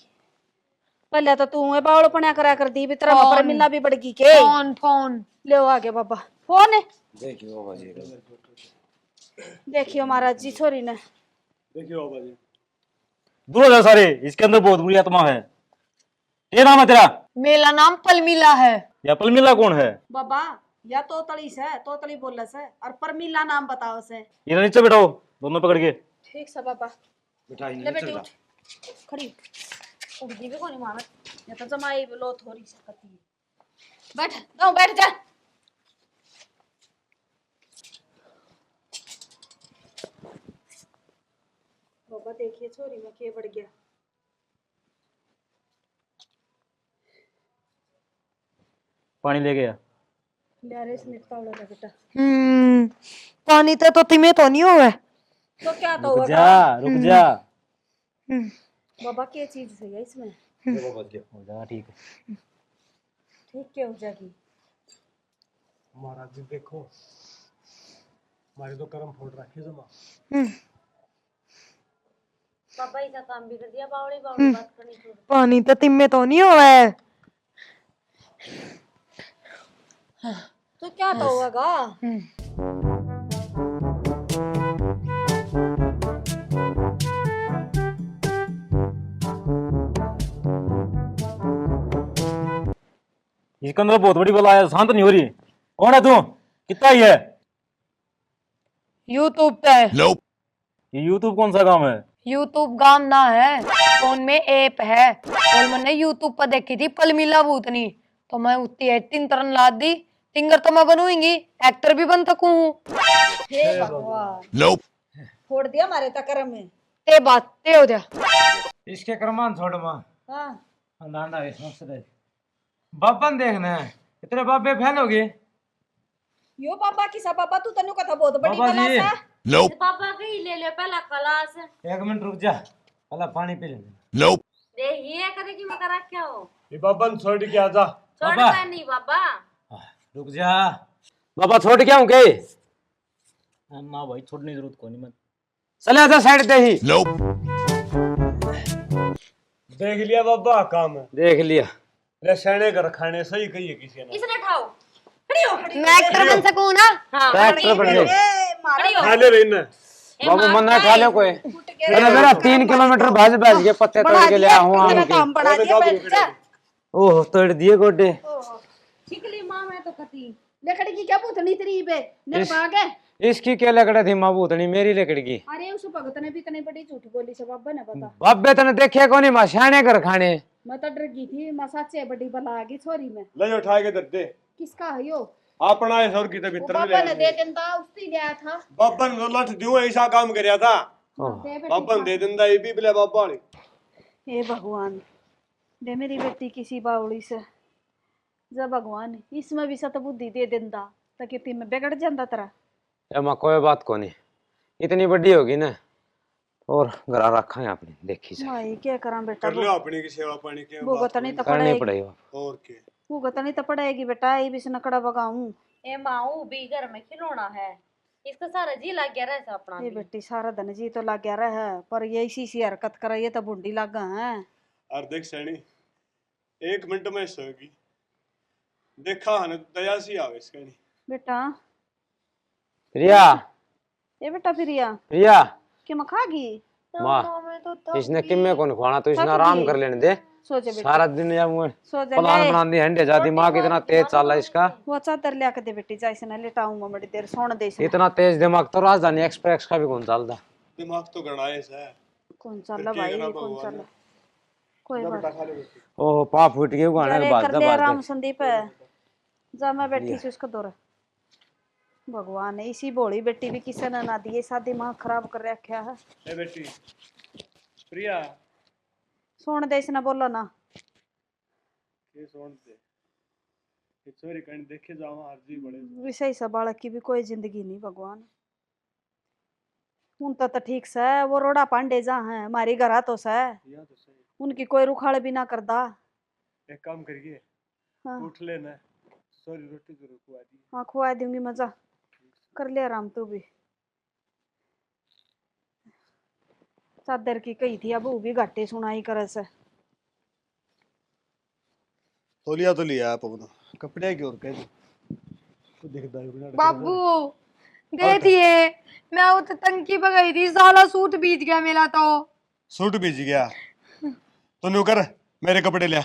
पहले तो तू है बावड़ पना करा कर दी भी तेरा फोन। पर मिलना भी बढ़गी के फोन फोन ले आगे बाबा फोन है। देखियो बाबा जी, देखियो महाराज जी छोरी ने देखियो बाबा जी। दूर हो जाओ सारे, इसके अंदर बहुत बुरी आत्मा है। ये नाम है तेरा? मेरा नाम पल मिला है। या पलमिला कौन है? बाबा या तोतली से तोतली बोल से और पर मिला नाम बताओ से। ये नीचे बैठाओ दोनों पकड़ के। ठीक से बाबा बिठाई ले नहीं बेटी चलता। उठ खड़ी उठ दी भी कोनी मारत या तो जमाई लो थोड़ी सकती है। बैठ जाओ बैठ जा। बाबा देखिए छोरी में के बढ़ गया। पानी ले गया। ले रे इसने तावड़ा ले बेटा। पानी तो तिमे तो नहीं हुआ। तो क्या तो रुक होगा जा रुक जा। बाबा क्या चीज से है इसमें हो जा ठीक है। ठीक क्या हो जाएगी। महाराज जी देखो, हमारे तो कर्म फोड़ रखे जमा। पापा ही का काम भी कर दिया। बावड़ी बावड़ी बात करनी छोड़। पानी तो तिमे तो नहीं हुआ। तो क्या तो होगा। इसके अंदर बहुत बड़ी बला है, शांत नहीं हो रही। कौन है तू? कितना ही है? यूट्यूब पे। ये यूट्यूब कौन सा काम है? यूट्यूब गाम ना है, फोन में ऐप है। और मैंने यूट्यूब पर देखी थी पल मिला भूतनी, तो मैं उतनी एक्टिंग तरन ला दी। सिंगर तो मैं बनूंगी, एक्टर भी बन सकूं। हे भगवान फोड़ दिया हमारे तकरम में। ते बात ते हो जा। इसके कर्मान छोड़ मां। हाँ अंदाना है समझ बाबन देखना है इतने बाबे फैल हो गए। यो बाबा किसा बाबा तू तनु कथा बहुत बड़ी बाबा बला जी। सा। पापा के ही ले ले पहला क्लास। एक मिनट रुक जा, पहला पानी पी ले। दे ये करे कि मैं करा क्या हो। ये बाबन छोड़ के आजा। छोड़ता नहीं बाबा। रुक जा बाबा छोड़ क्या हूँ के? ना भाई छोड़ने की जरूरत को नहीं। मत चले आजा साइड पे ही। देख लिया बाबा काम है। देख लिया ले सैने कर खाने सही कही है किसी ने। इसने ठाओ। मैं एक्टर बन सकूं ना। हाँ एक्टर बन गए। खड़ी हो। खा ले रही ना। बाबू मन्ना खा ले कोई। मैंने मेरा 3 किलोमीटर भाज भाज के पत्ते तोड़ के ले आऊं आम के। हम बढ़ा दिया बैठ जा। ओह तोड़ दिए गोडे। छिकली माँ मैं तो कती। लकड़ी की क्या पूछनी तेरी पे ने भाग है। इसकी क्या लकड़ा थी माँ भूतनी मेरी लकड़ी की। अरे उस भगत ने भी इतनी बड़ी झूठ बोली से बाबा ने पता। बाबे तने देखे को नहीं मां शाने कर खाने। मैं तो डर गई थी मां सच्चे बड़ी बला आ गई छोरी में। ले जो उठा के दे दे। किसका है यो। अपना है सौर की तो वो भीतर बाबा ने ले। दे देंदा उसने गया था। बाबन को लठ दियो ऐसा काम करया था। दे बेटी बाबन दे दिंदा ये भी बिले बाबा ने। हे भगवान दे मेरी बेटी किसी बावड़ी से जा भगवान इसमें भी सत बुद्धि दे देंदा ताकि ती में बिगड़ जांदा तेरा। ए मां कोई बात को नहीं, इतनी बड़ी होगी ना और घर रखा है आपने देखी से माई क्या करा बेटा। कर लो अपनी की सेवा पानी के। भुगत नहीं तो करनी पड़ेगी। पड़ेगी। और के भुगत नहीं तो पड़ेगी बेटा ये भी नकड़ा बगाऊं। ए माऊ भी घर में खिलौना है। इसका सारा जी लग गया रहा अपना। ये बेटी सारा दिन जी तो लग गया रहा है पर ये इसी सी हरकत करे ये तो बुंडी लागा है। और देख सैनी 1 मिनट में सोगी। देखा हन दया सी आवे इसका नहीं। बेटा प्रिया ये बेटा प्रिया प्रिया कि मैं खागी। माँ इसने किम्मे को खवाना तो इसने आराम कर लेने दे। सो जा बेटा सारा दिन या मुझे सो जा प्लान ले। बना दी हंडे जा दिमाग इतना तेज चल रहा है इसका। वो चादर लिया के दे बेटी जा इसने लेटाऊंगा बड़ी देर सोने दे इसने। इतना तेज दिमाग तो राजधानी एक्सप्रेस का भी कौन चलता। दिमाग तो गणाए से। कौन चला भाई कौन चला कोई बात बेटा खा ले बेटी। ओह पाप फूट गए गाने अरे बात कर दा ले बात राम संदीप है जा मैं बैठी सी उसका दौरा भगवान ने इसी भोली बेटी भी किसी ने ना दिए, सा दिमाग खराब कर रखा है। ए बेटी प्रिया सुन दे, इसने बोलो ना। ये सुन दे, ये छोरी कहीं देखे जाओ अर्जी बड़े विषय सा बालक की भी कोई जिंदगी नहीं भगवान। उन तो ठीक से वो रोड़ा पांडे जा है हमारी घरा तो से, या तो सही। उनकी कोई रुखाड़ भी ना करदा। एक काम करिए, हाँ उठ लेना, सॉरी रोटी जरूर खुआ दी। हाँ खुआ दूंगी, मजा कर ले आराम तू भी। चादर की कही थी अब वो भी घाटे सुनाई करे से। तो लिया आप अपना कपड़े की और कह तो देखदा है बिना बाबू देखिए, मैं वो तो टंकी पे गई थी, साला सूट बीत गया मेरा तो। सूट बीज गया तो न्यू कर मेरे कपड़े लिया।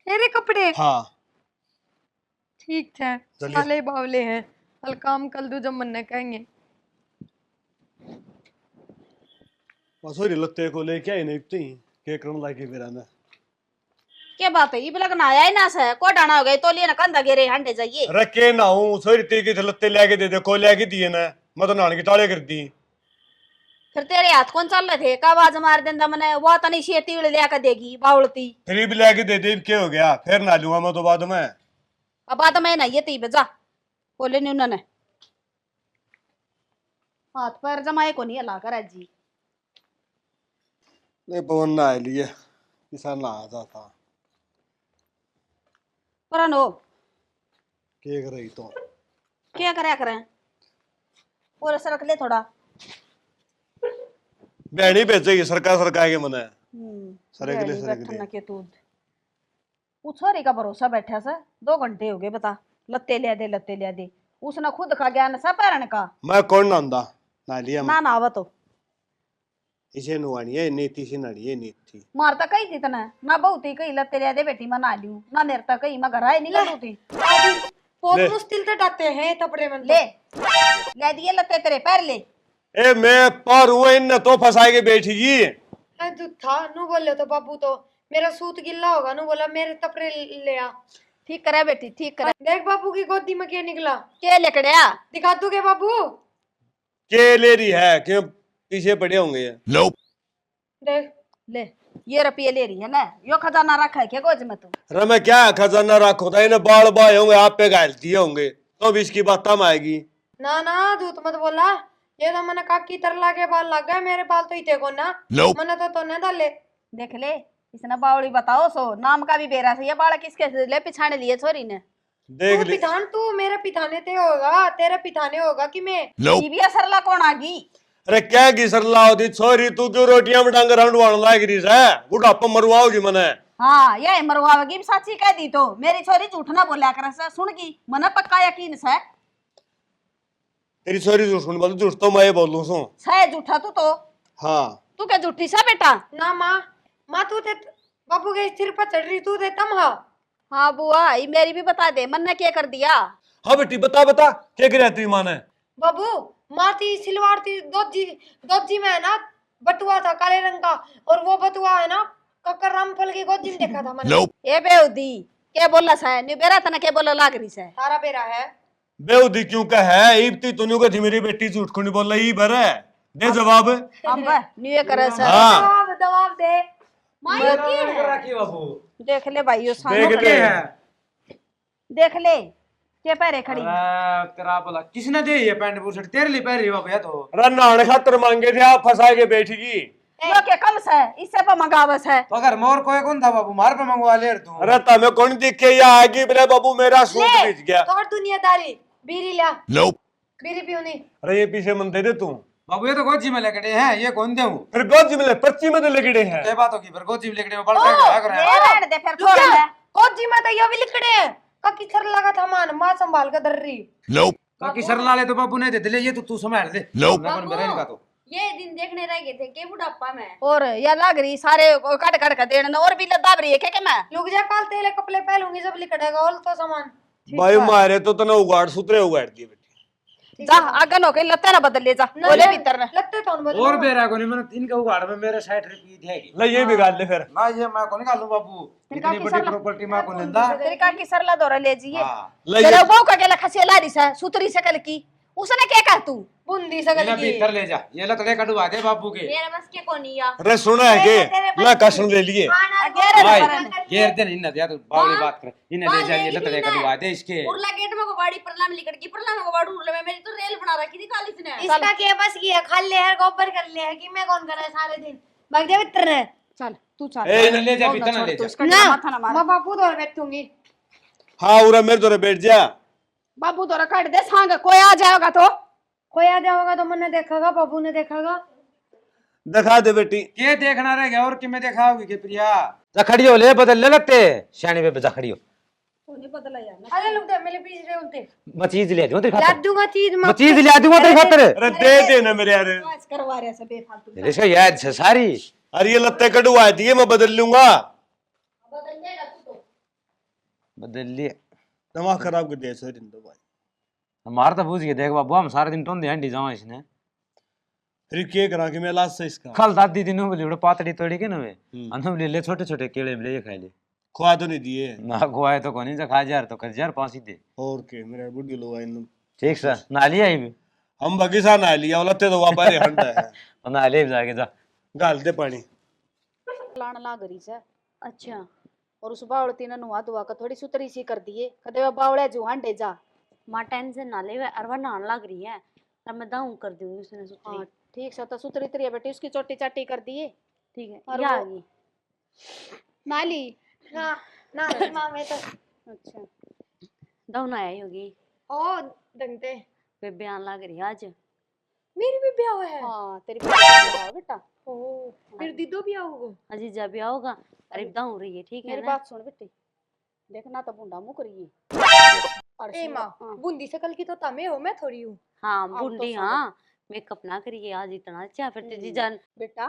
मेरे कपड़े? हाँ ठीक है, जल्दी। साले बावले हैं, कल काम कल दो जब मन कहेंगे। मसूरी लत्ते को लेके आई नहीं थी के करन लागी मेरा ना। क्या बात है, ये बिलक ना आया ना से को डाना हो गई तो लिए ना कंधा गिरे हंडे जाइए। रखे ना हूं सोरी ती के लत्ते लेके दे को लेके दिए ना, मैं तो नान की ताले कर दी। फिर तेरे हाथ कौन चल रहे थे का आवाज मार देंदा मने, वो तनी शेती लेके देगी बावलती। फिर भी लेके दे दे क्या हो गया, फिर ना लूंगा मैं तो बाद में। अब बात मैं नहीं ये ती बजा बोले नहीं उन्होंने, हाथ पैर जमाए को नहीं हला कर जी। नहीं पवन ना आ लिए किसान ना आ जाता पर नो के कर रही तो क्या करे करें और सरक ले थोड़ा। बहनी भेजेगी सरकार के मने सरक ले रेडी सरक बैठन ले। के तू छोरी का भरोसा बैठा सा 2 घंटे हो गए बता, लत्ते ले दे उसने खुद का ज्ञान सा पैरन का। मैं कौन ना आंदा ना लिया ना ना आवा तो इसे नुआनी है नीति से नाड़ी है नीति मारता कही थी तना ना बहुत ही कही लत्ते ले दे बेटी मैं ना लूं ना नेरता कही मैं घर आए नहीं करूं थी। बहुत ले। मुश्किल से डाते हैं कपड़े में। ले दिए लत्ते तेरे पैर ले। ए मैं पार हुआ इन तो फंसा के बैठीगी। तू था नु बोले तो बाबू तो मेरा सूट गिल्ला होगा नु बोला मेरे कपड़े ले आ। ठीक करे बेटी ठीक करे। देख बाबू की गोदी में क्या निकला, के लेकड़िया दिखा दूंगे बाबू। के ले रही है क्यों पीछे पड़े होंगे ये? देख ले ये रुपये ले रही है ना, यो खजाना रखा है क्या गोज में तू। अरे मैं क्या खजाना रखो था इन्हें बाल बाए होंगे आप पे घायल दिए होंगे तो भी इसकी बात तम आएगी। ना ना झूठ मत बोला, ये तो मैंने काकी तरला के बाल लग गए, मेरे बाल तो ही थे को ना मैंने तो नहीं डाले। देख ले इसने बावड़ी बताओ सो नाम का भी बेरा से ये बाड़ा किसके ले पिछाने लिए छोरी ने। देख तू ले पिठान तू मेरे पिठाने ते होगा, तेरे पिठाने होगा कि मैं ये भी असरला कौन आगी। अरे क्या घिसर लाओ छोरी तू क्यों रोटियां में डांग राउंड वाण लाग रही है बुढ़ापा मरवाओगी मने। हाँ ये मरवावेगी भी साची कह दी तो मेरी छोरी झूठ ना बोलिया करे से सुन की मने पक्का यकीन से। तेरी छोरी जो सुन बोल झूठ तो मैं बोलूं सो सह झूठा तू तो। हाँ तू क्या झूठी सा बेटा। ना माँ माँ तू ते बाबू के सिर पर चढ़ रही तू ते तम हा। हाँ बुआ ये मेरी भी बता दे मन ने क्या कर दिया। हाँ बेटी बता बता क्या गिरा तेरी माँ ने। बाबू माँ थी सिलवार थी दोजी में है ना बटुआ था काले रंग का, और वो बटुआ है ना कक्कर रामफल की गोदी में देखा था मैंने। ए बेउदी क्या बोला सा नी बेरा तना क्या बोला लाग रही से। तारा बेरा है बेउदी क्यों का है इब्ती तूने को थी मेरी बेटी झूठ को नहीं बोल रही भर है दे जवाब। हम न्यू करे से हाँ जवाब दे। बाबू देख ले भाई यो सानो देख ले देख ले के पैरे खड़ी। तेरा बोला किसने दे ये पैंट बुशर्ट तेरे लिए पहन रही बाबू या तो रन खातर मांगे थे आप फंसा के बैठेगी। यो के कम से इससे पर मंगावस है। तो अगर मोर कोई कौन था बाबू मार पे मंगवा ले तू। अरे तमें कौन दिखे या आगे बोले बाबू मेरा सूट बीच गया। तोड़ दुनियादारी बीरी ला बीरी पीऊनी। अरे ये पीछे मन दे दे तू बाबू ये तो गोजी में लेकड़े हैं ये कौन दे फिर गोजी में पर्ची में तो लगड़े हैं। क्या बात होगी फिर गोजी में लेकड़े में बड़ क्या कर रहा है। ये रहने दे फिर छोड़ ले। गोजी में तो ये भी लिखड़े हैं ककी सर लगा था मान माँ संभाल कर दर रही। बाकी सरला ले तो बाबू ने दे दिले ये तो तू संभाल दे मैं कौन बेरे का तो ये दिन देखने रह गए थे के बुढ़ापा में। और या लाग रही सारे कट कट कर देना और भी लदाब रही है क्या मैं। लुक जा काल तेले कपड़े पहलूंगी जब लिखड़ेगा और तो सामान। भाई मारे तो तने उगाड़ सुतरे उगाड़ दिए बेटी। जा आगे नो के लत्ते ना बदल ले जा बोले भीतर ना लगते तो उन और बेरा को नहीं मैंने इनके उगाड़ में मेरे 60 रुपये दी है ले ये भी गाल ले फिर ना ये मैं को निकालूं बाबू इतनी बड़ी प्रॉपर्टी मैं को देंदा तेरे का की सरला दौरा ले जिए हां ले तेरे ये बहू का गेला खसी लारी सा सुतरी सकल की उसने क्या कर तू बूंदी सकल ये की भीतर ले जा ये लतड़े कटवा दे बाबू के मेरा बस के को नहीं आ अरे सुना है के ला कसम ले लिए भाई घेर दे नहीं ना दिया तो बावली बात कर इन्हें ले जा ये लतड़े कटवा दे इसके उरला गेट में को बाड़ी परला में लिकड़ की परला में को बाड़ू उरला में मेरी तो रेल बना रखी थी काली ने इसका के बस किया खाल ले है गोबर कर ले है कि मैं कौन करे सारे दिन भाग जा भीतर ने चल तू चल ए इन्हें ले जा भीतर ना ले जा उसका ना माथा ना मार मैं बापू तो बैठूंगी हाँ उरा मेरे तो बैठ जा बाबू दौरा काट दे सांग कोई आ जाएगा तो कोई आ जाओगा तो मैंने देखागा बाबू ने देखागा दिखा दे बेटी के देखना रह गया और कि मैं दिखाओगी के प्रिया जा खड़ी हो ले बदल ले लगते शानी पे जा खड़ी हो तूने बदला यार अरे लोग दे मेरे पीछे से उल्टे मैं चीज ले दूं तेरे ला खातिर दूंगा चीज मैं चीज ले दूंगा तेरे खातिर अरे दे दे ना मेरे यार आज करवा रहे सब बेफालतू इसका याद है सारी अरे ये लत्ते कटवा दिए मैं बदल लूंगा बदल लिए दिमाग खराब कर दिया सर तो भाई हमारा तो पूछ के देख बाबू हम सारे दिन टोंदे हंडी जावा इसने फिर क्या करा कि मैं लास्ट से इसका कल दादी दिनों बोली बड़ा पातड़ी तोड़ी के ना वे अनम ले ले छोटे छोटे केले ले खाई ले खुआ तो नहीं दिए ना खुआए तो कोनी जा खा जार तो कर जार पांच ही दे और के मेरे बुढ़ी लोग आए न ठीक सा नाली आई भी हम बगीचा ना लिया वो लत्ते तो वापस हंडा है नाली जाके जा गाल दे पानी लाण लाग रही से अच्छा और उस बावड़ती ने नुआ दुआ का थोड़ी सुतरी सी कर दिए कदे बावड़े जो हांडे जा मां टेंशन ना ले अरवा नान लग रही है तब मैं दाऊं कर दूंगी उसने सुतरी हाँ ठीक सा तो सुतरी तरी बेटी उसकी चोटी चाटी कर दिए ठीक है और ये आ वो- गई नाली ना ना मां मैं तो अच्छा दाऊं आई होगी ओ दंगते वे बयान लग रही है आज मेरी भी ब्याह है हाँ तेरी बेटा ओ फिर दीदो भी आओगे अजीजा भी आओगा अरे दाऊं रही है ठीक है मेरी ना बात सुन बेटी देखना तो बुंडा मुंह करिए और ए मां बूंदी सकल की तो तमे हो मैं थोड़ी हूँ हाँ तो बुंडी सब- हाँ मेकअप ना करिए आज इतना अच्छा फिर तेरी जान बेटा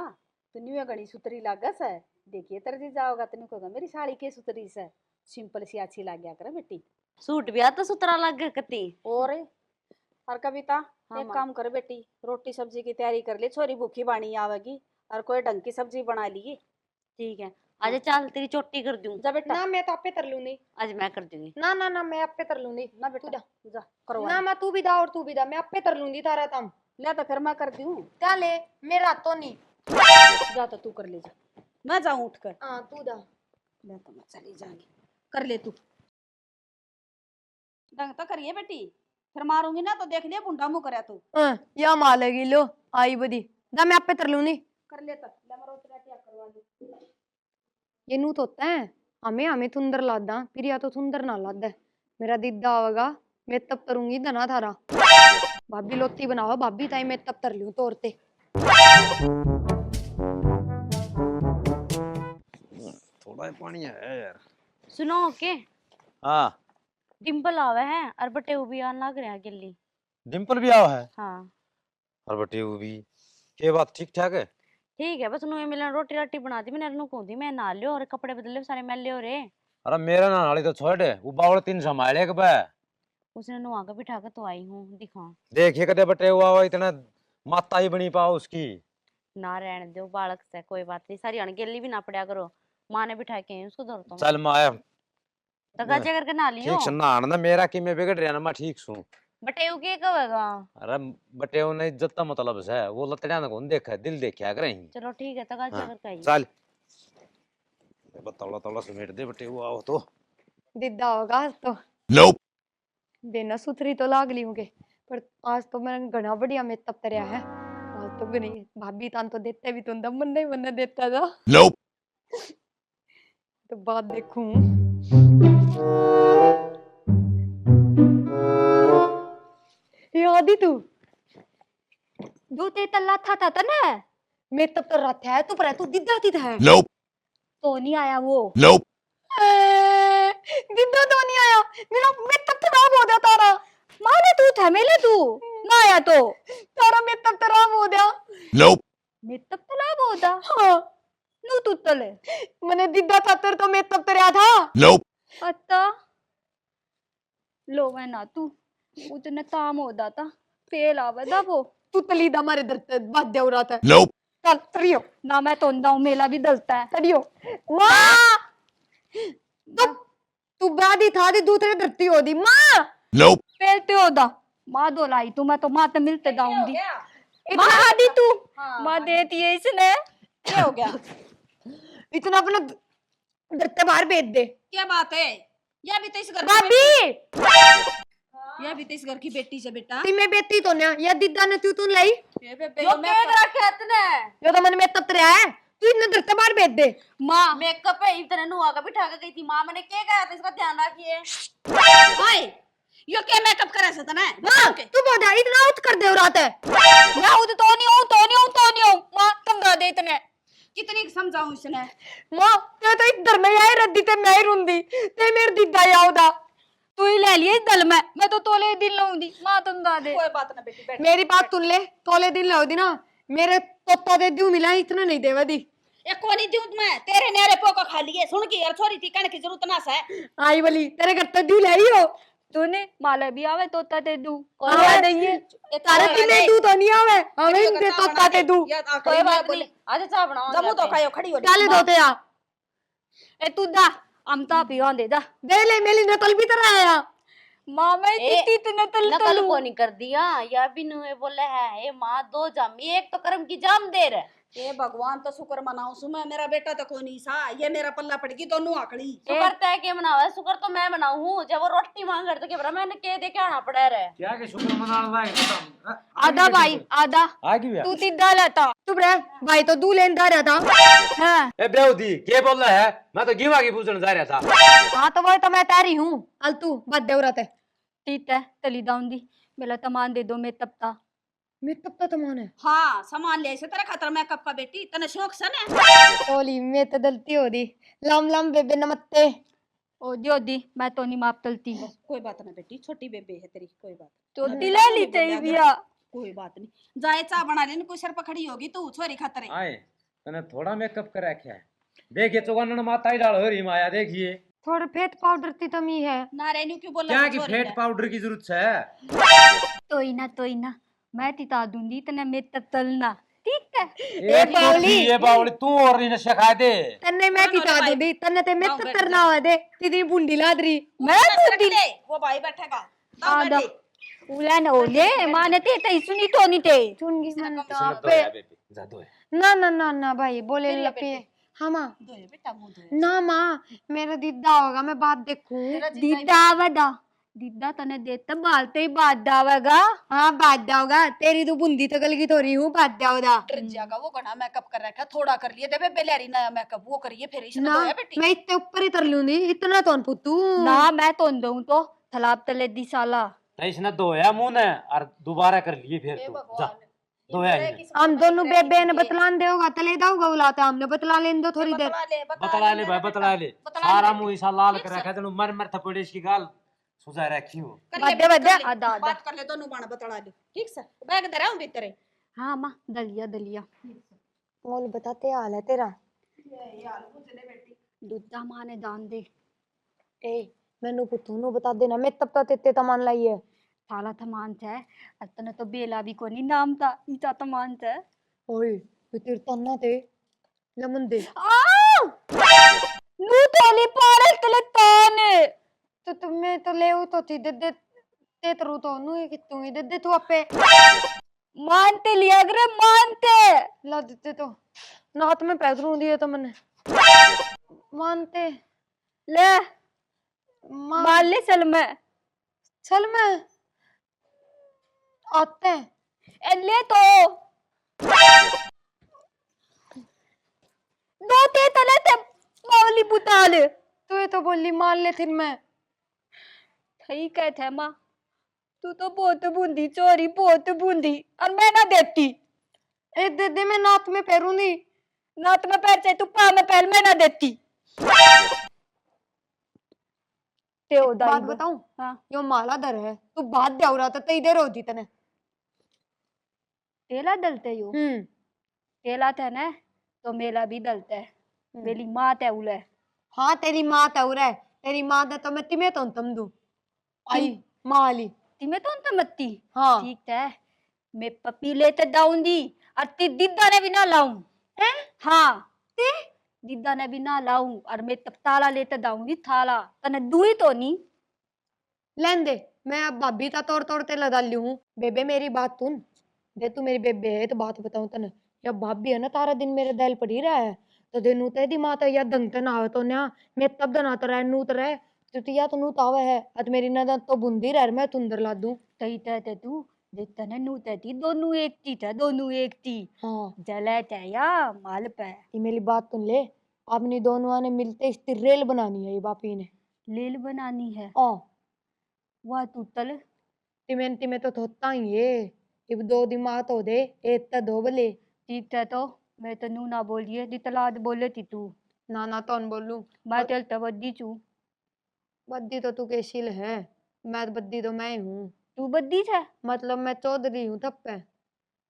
तू न्यू गणी सुतरी लागस है देखिए तेरे जी जाओगा तेन कहोगा मेरी साड़ी के सुतरी से सिंपल सी अच्छी लाग गया करे बेटी सूट भी आता सुतरा लग गया कती और कविता हाँ, एक माँ। काम कर बेटी रोटी सब्जी की तैयारी कर ले छोरी भूखी बाणी आवेगी और कोई ढंग की सब्जी बना लिए ठीक है आज चल तेरी चोटी कर दूं जा बेटा ना मैं तो आपे तर लूंगी आज मैं कर दूंगी ना ना ना मैं आपे तर लूंगी ना बेटा जा करवा ना मैं तू भी दा और तू भी दा मैं आपे तर लूंगी तारा तम ले तो फिर मैं कर दूं क्या ले मेरा तो नहीं जा तो तू कर ले जा मैं जाऊं उठ कर हाँ तू दा ले तो मैं चली जाऊंगी कर ले तू ढंग तो करिए बेटी फिर मारूंगी ना तो देख लिया बुंडा मुंह करे तू या मालेगी लो आई बदी दा मैं आपे तर लूंगी कर ले तो ले मैं रोटी राटी करवा दूं ये नू तो होता है हमें हमें सुंदर लादा फिर या तो सुंदर ना लादा मेरा दीदा आवेगा मैं तब तरूंगी धना थारा भाभी लोती बनाओ भाभी ताई मैं तब तर लूं तोड़ते थोड़ा पानी है यार सुनो के हाँ डिम्पल आवे है और बटे भी आन लग रहे हैं गिल्ली डिम्पल भी आओ है हाँ और बटे वो भी के बात ठीक ठाक है ठीक है बस उन्होंने मिलन रोटी राटी बना दी मैंने अरनू को दी मैं नहा लियो और कपड़े बदले सारे मैले हो रे अरे मेरा ना नाली तो छोड़ दे वो बावड़ तीन संभाले के बे उसने नुआ का बिठा कर तो आई हूँ दिखा देखिए कदे बटे हुआ हो इतना माता ही बनी पाओ उसकी ना रहने दो बालक से कोई बात नहीं सारी अणगेली भी ना पड़ा करो माँ ने बिठा के उसको धर तो चल माया तो गाजे करके नहा लियो ठीक से नहान ना मेरा कि मैं बिगड़ रहा ना मैं ठीक सू बटे के कहेगा अरे बटे ने इज्जत का मतलब है वो लतड़िया ने कौन देखा है दिल देखा करे चलो ठीक है तो गाजे हाँ, करके आई चल बताओ तौला समेट दे बटे वो आओ तो दीदा होगा आज तो बिना सुथरी तो लाग ली होंगे पर आज तो मैंने घना बढ़िया में तब तरया है आज तो नहीं भाभी तान तो देते भी तो दम नहीं बनने देता था तो बात देखूं ये आदि तू दो ते तल्ला था ना मैं तब तो रात है तू पर तू दिद्दा थी है तो नहीं आया वो दिद्दा तो नहीं आया मेरा मैं तब तो राम हो गया तारा माने तू था मेले तू ना आया तो तारा मैं तब तो राम हो गया मैं तब तो राम हो गया हाँ नू तू तले मैंने दिद्दा था तेरे तो मैं तब तो रहा था अत्ता लो मैं ना तू उतने ताम हो था पेल आवे दा वो तू तली दा मारे दर बात दे रहा था चल तरियो ना मैं तो मेला भी दलता है तरियो माँ तू बादी था दी दूसरे धरती हो दी माँ पेलते हो दा माँ दो लाई तू मैं तो माँ तो मिलते दाऊंगी इतना आदि तू माँ देती है इसने क्या हो गया? इतना अपना धरते बाहर भेज दे क्या बात है? यह भी तो इस घर की भाभी यह भी तो इस घर की बेटी से बेटा। ती मैं बेटी तो ना या दीदा ने तू लाई ये बेबे यो केक रखे इतने यो तो मन में तब रहा है तू इतने धरते बाहर भेज दे माँ मेकअप है इतने नुआ का बिठा के गई थी माँ मैंने केक आया था इसका ध्यान रखिए ओए यो क्या मेकअप करे से तना? माँ तू बोला इतना उठ कर दे रात है मैं उद तो नहीं हूँ माँ तुम दा दे इतने कितनी समझाऊं इसने? माँ ते तो इधर में आई रद्दी ते मैं ही रुंदी ते मेरे दीदा यावदा तू ही ले लिए दल में मैं तो तोले दिन लाऊंगी माँ तुम दा दे कोई बात ना बेटी बैठ। मेरी बात सुन ले तोले दिन लो दी ना मेरे तोता दे दू मिला इतना नहीं देवा दी ये कोनी दूध में तेरे नेरे पोका खा लिए सुन की यार छोरी थी कहने की जरूरत ना है। आई वाली तेरे घर तो दू लाई हो तूने माला भी आवे तोता दे दू आवे नहीं है तारे तीने दू तो नहीं आवे हमें दे तोता दे दू कोई बात नहीं आज चाय बनाओ जमू तो खायो खड़ी हो डाले दो ते आ ए तू दा अमता पियो दे दा दे ले मेरी नकल भी तरह आया माँ मैं इतने तल नकल तलू को नहीं कर दिया या भी नुए बोले है माँ दो जामी एक तो कर्म की जाम दे रहे ये भगवान तो शुक्र मनाऊं सु मैं मेरा बेटा तो कोनी सा ये मेरा पल्ला पड़गी दोनों आकड़ी। शुक्र तय के मनावा शुक्र तो मैं मनाऊ हूँ जब वो रोटी मांग रहे तो क्या मैंने के दे के आना पड़ा रहे क्या के शुक्र मनाना है आधा भाई आधा आगे भी तू तीधा लेता चुप रह भाई तो दू लेन दा रहा था हाँ ए बेउदी के बोल रहा है? मैं तो गिवा की पूछने जा रहा था। हाँ तो वो तो मैं तारी हूँ अल तू बात दे रहा था ठीक है तली दाऊंगी मेरा तमान दे दो मैं तपता मैं तब तो तमान है हाँ सामान ले से तेरा खतर मेकअप का बेटी तने शौक से ना ओली मैं तो गलती हो दी लम लम बेबे नमस्ते ओ दियो दी मैं तो नहीं माप तलती कोई बात ना बेटी छोटी बेबे है तेरी कोई बात तो दिला ली तेरी बिया कोई बात नहीं जाए चा बना लेने कोई सर पकड़ी होगी तू छोरी खतरे आए तने थोड़ा मेकअप कर रखा है देखिए चौगान माता ही डाल हो रही माया देखिए थोड़ा फेट पाउडर ती तो मी है ना रेनू क्यों बोल क्या की फेट पाउडर की जरूरत है? तो ही ना मैं तिता दूंगी इतने में तलना ठीक है ये बावली तू और नहीं सिखा दे तन्ने मैं किता दे दी तन्ने ते मैं तो करना हो दे तीदी बुंडी लादरी मैं वो भाई बैठेगा आधा उला न ओले माने ते तई सुनी तो नहीं ते चुनगी मन तो सुनो तो है बेबी जा दो है। ना ना ना ना भाई बोले लपे हाँ माँ धोए बेटा मुंह धोए ना माँ मेरा दीदा होगा मैं बात देखूं दीदा आवेदा दीदा तने देता बालते ही बात दावेगा हाँ बात जाओगा तेरी तो बुंदी तो गल की थोड़ी हूँ बात जाओगा डर जाएगा वो घना मेकअप कर रखा थोड़ा कर लिए देवे बेलेरी नया मेकअप वो करिए फिर इसने ना धोया बेटी। मैं इतने ऊपर ही तर लूंगी इतना तो पुतू ना मैं तो दूं तो थलाब तले दी साला तो इसने धोया मुंह ने और दोबारा कर लिए फिर तू जा धोया ही हम दोनों बेबे ने बतलान दे होगा तले दाऊगा बुलाता हमने बतला लेन दो थोड़ी देर बतला ले भाई बतला ले सारा मुंह ऐसा लाल कर रखा है तेनु मर मर थपड़े इसकी गाल सुजा रखी हो बदे बदे आधा आधा बात कर ले दोनों बाण बतला ले ठीक से बैग दे रहा हूं भीतर हाँ माँ दलिया दलिया मोल बताते हाल है तेरा दूधा माँ ने दान दे ए मैनू पुतू नु बता देना मैं तब तक तेते तमान लाई है थाला थमान थे अतने तो बेला भी कोनी नाम था इचा तमान थे ओए ये तेरे तन्ना ते लमन दे नू तोली पारे तले ताने तो तुम्हें तो ले तो थी दे दे ते तरू तो नु कि तू ही दे दे तू अपे मानते लिया करे मानते ला देते तो नात में पैदरू दिए तो मैंने मानते ले मां मान ले चल मैं चल मैं आते हैं ए ले तो दो ते तले ते मावली बुताल तू ये तो बोली मान ले फिर मैं ठीक है थे माँ तू तो बहुत बूंदी चोरी बहुत बूंदी और मैं ना देती ए दे दे मैं नात में पैरूंगी नात में पैर चाहे तू पा में पैर मैं ना देती ते एक बात बताऊं हाँ यो माला दर है तू बात दे रहा था तो इधर होती तने तेला दलते यो तेला थे ना तो मेला भी दलता है मेरी माँ ते उले हाँ तेरी माँ तौर है तेरी माँ दे तो मैं तिमे तो तम दू आई माँ वाली तिमे तो अंत मत्ती हाँ ठीक है मैं पपी लेते दाऊंगी और ती दीदा ने भी ना लाऊं। हाँ ते दीदा ने भी ना लाऊं और मैं तब ताला लेते दाऊंगी थाला तने दुई तो नहीं। लेन दे, मैं अब भाभी ता तोड़ तोड़ते लगा ली हूँ। बेबे मेरी बात सुन, दे तू मेरी बेबे है तो बात बताऊं तने। या भाभी है ना तारा दिन मेरे दिल पड़ी रहा है तो दे नू ते दी माता या दंग ते ना आवे तो ना मैं तब दना तो रह नू तो रह तो या तो नू तावे है अत मेरी नदन तो बुंदी रह मैं तुंदर ला दूं। तई ते तू देखता ने नू ते दोनों एक ती था दोनों एक ती हाँ जले या माल पे ये मेरी बात सुन ले, अपनी दोनों ने मिलते इसकी रेल बनानी है ये बापी ने। लील बनानी है हाँ वह तू तल तिमें तो थोता ही ये इब दो दिमाग तो दे एक तो दो बले। ठीक है तो मैं तो नू ना बोलिए दितलाद बोले थी तू ना तो न बोलूं मैं तेल तो बद्दी चू बद्दी तो तू कैसी है, मैं बद्दी तो मैं ही हूँ। तू बद्दी था मतलब मैं चौधरी हूँ तब पे।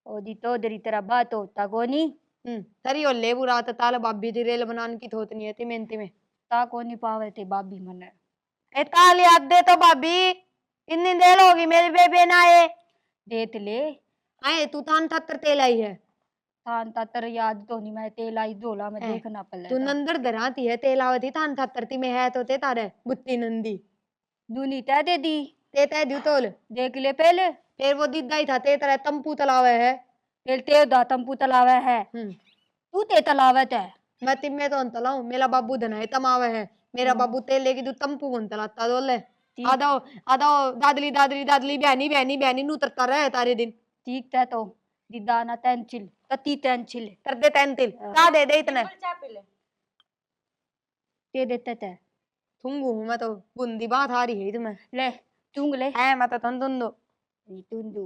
ओ दी तो दरी तेरा बात होता कोनी तरी और ले बुरा ताल भाभी दी रेल बनाने की थोतनी है तिमें ता कोनी पावे थे बाबी मने ए ताल याद दे तो भाभी इतनी देर होगी मेरी बेबे ना आए। देत ले आए तू थान थत्तर तेल आई है थान तातर याद तो नहीं मैं तेल आई धोला में है। देखना पड़े तू नंदर धराती है तेल आवती थान थत्तर ती में है तो ते तारे बुत्ती नंदी दूनी तय दे दी ते तय दू तोल देख ले पहले फिर वो दीदा ही था ते तरह तंपू तलावे है। फिर ते दा तंपू तलावे है तू ते तलावे ते मैं तिम्मे तो तलाऊ मेरा बाबू धनाए तमावे है मेरा बाबू तेल लेगी तू तंपू कौन तलाता दोले आदो आदो दादली दादली दादली बहनी बहनी बहनी नू तरता रहे तारे दिन। ठीक है तो दीदा ना तेंचिल तती तेंचिल कर दे तेंतिल का दे इतने ते देते ते थूंगू हूँ मैं तो बुंदी बात आ रही है तुम्हें ले चुंग ले है मैं तो तुम दो तुंदू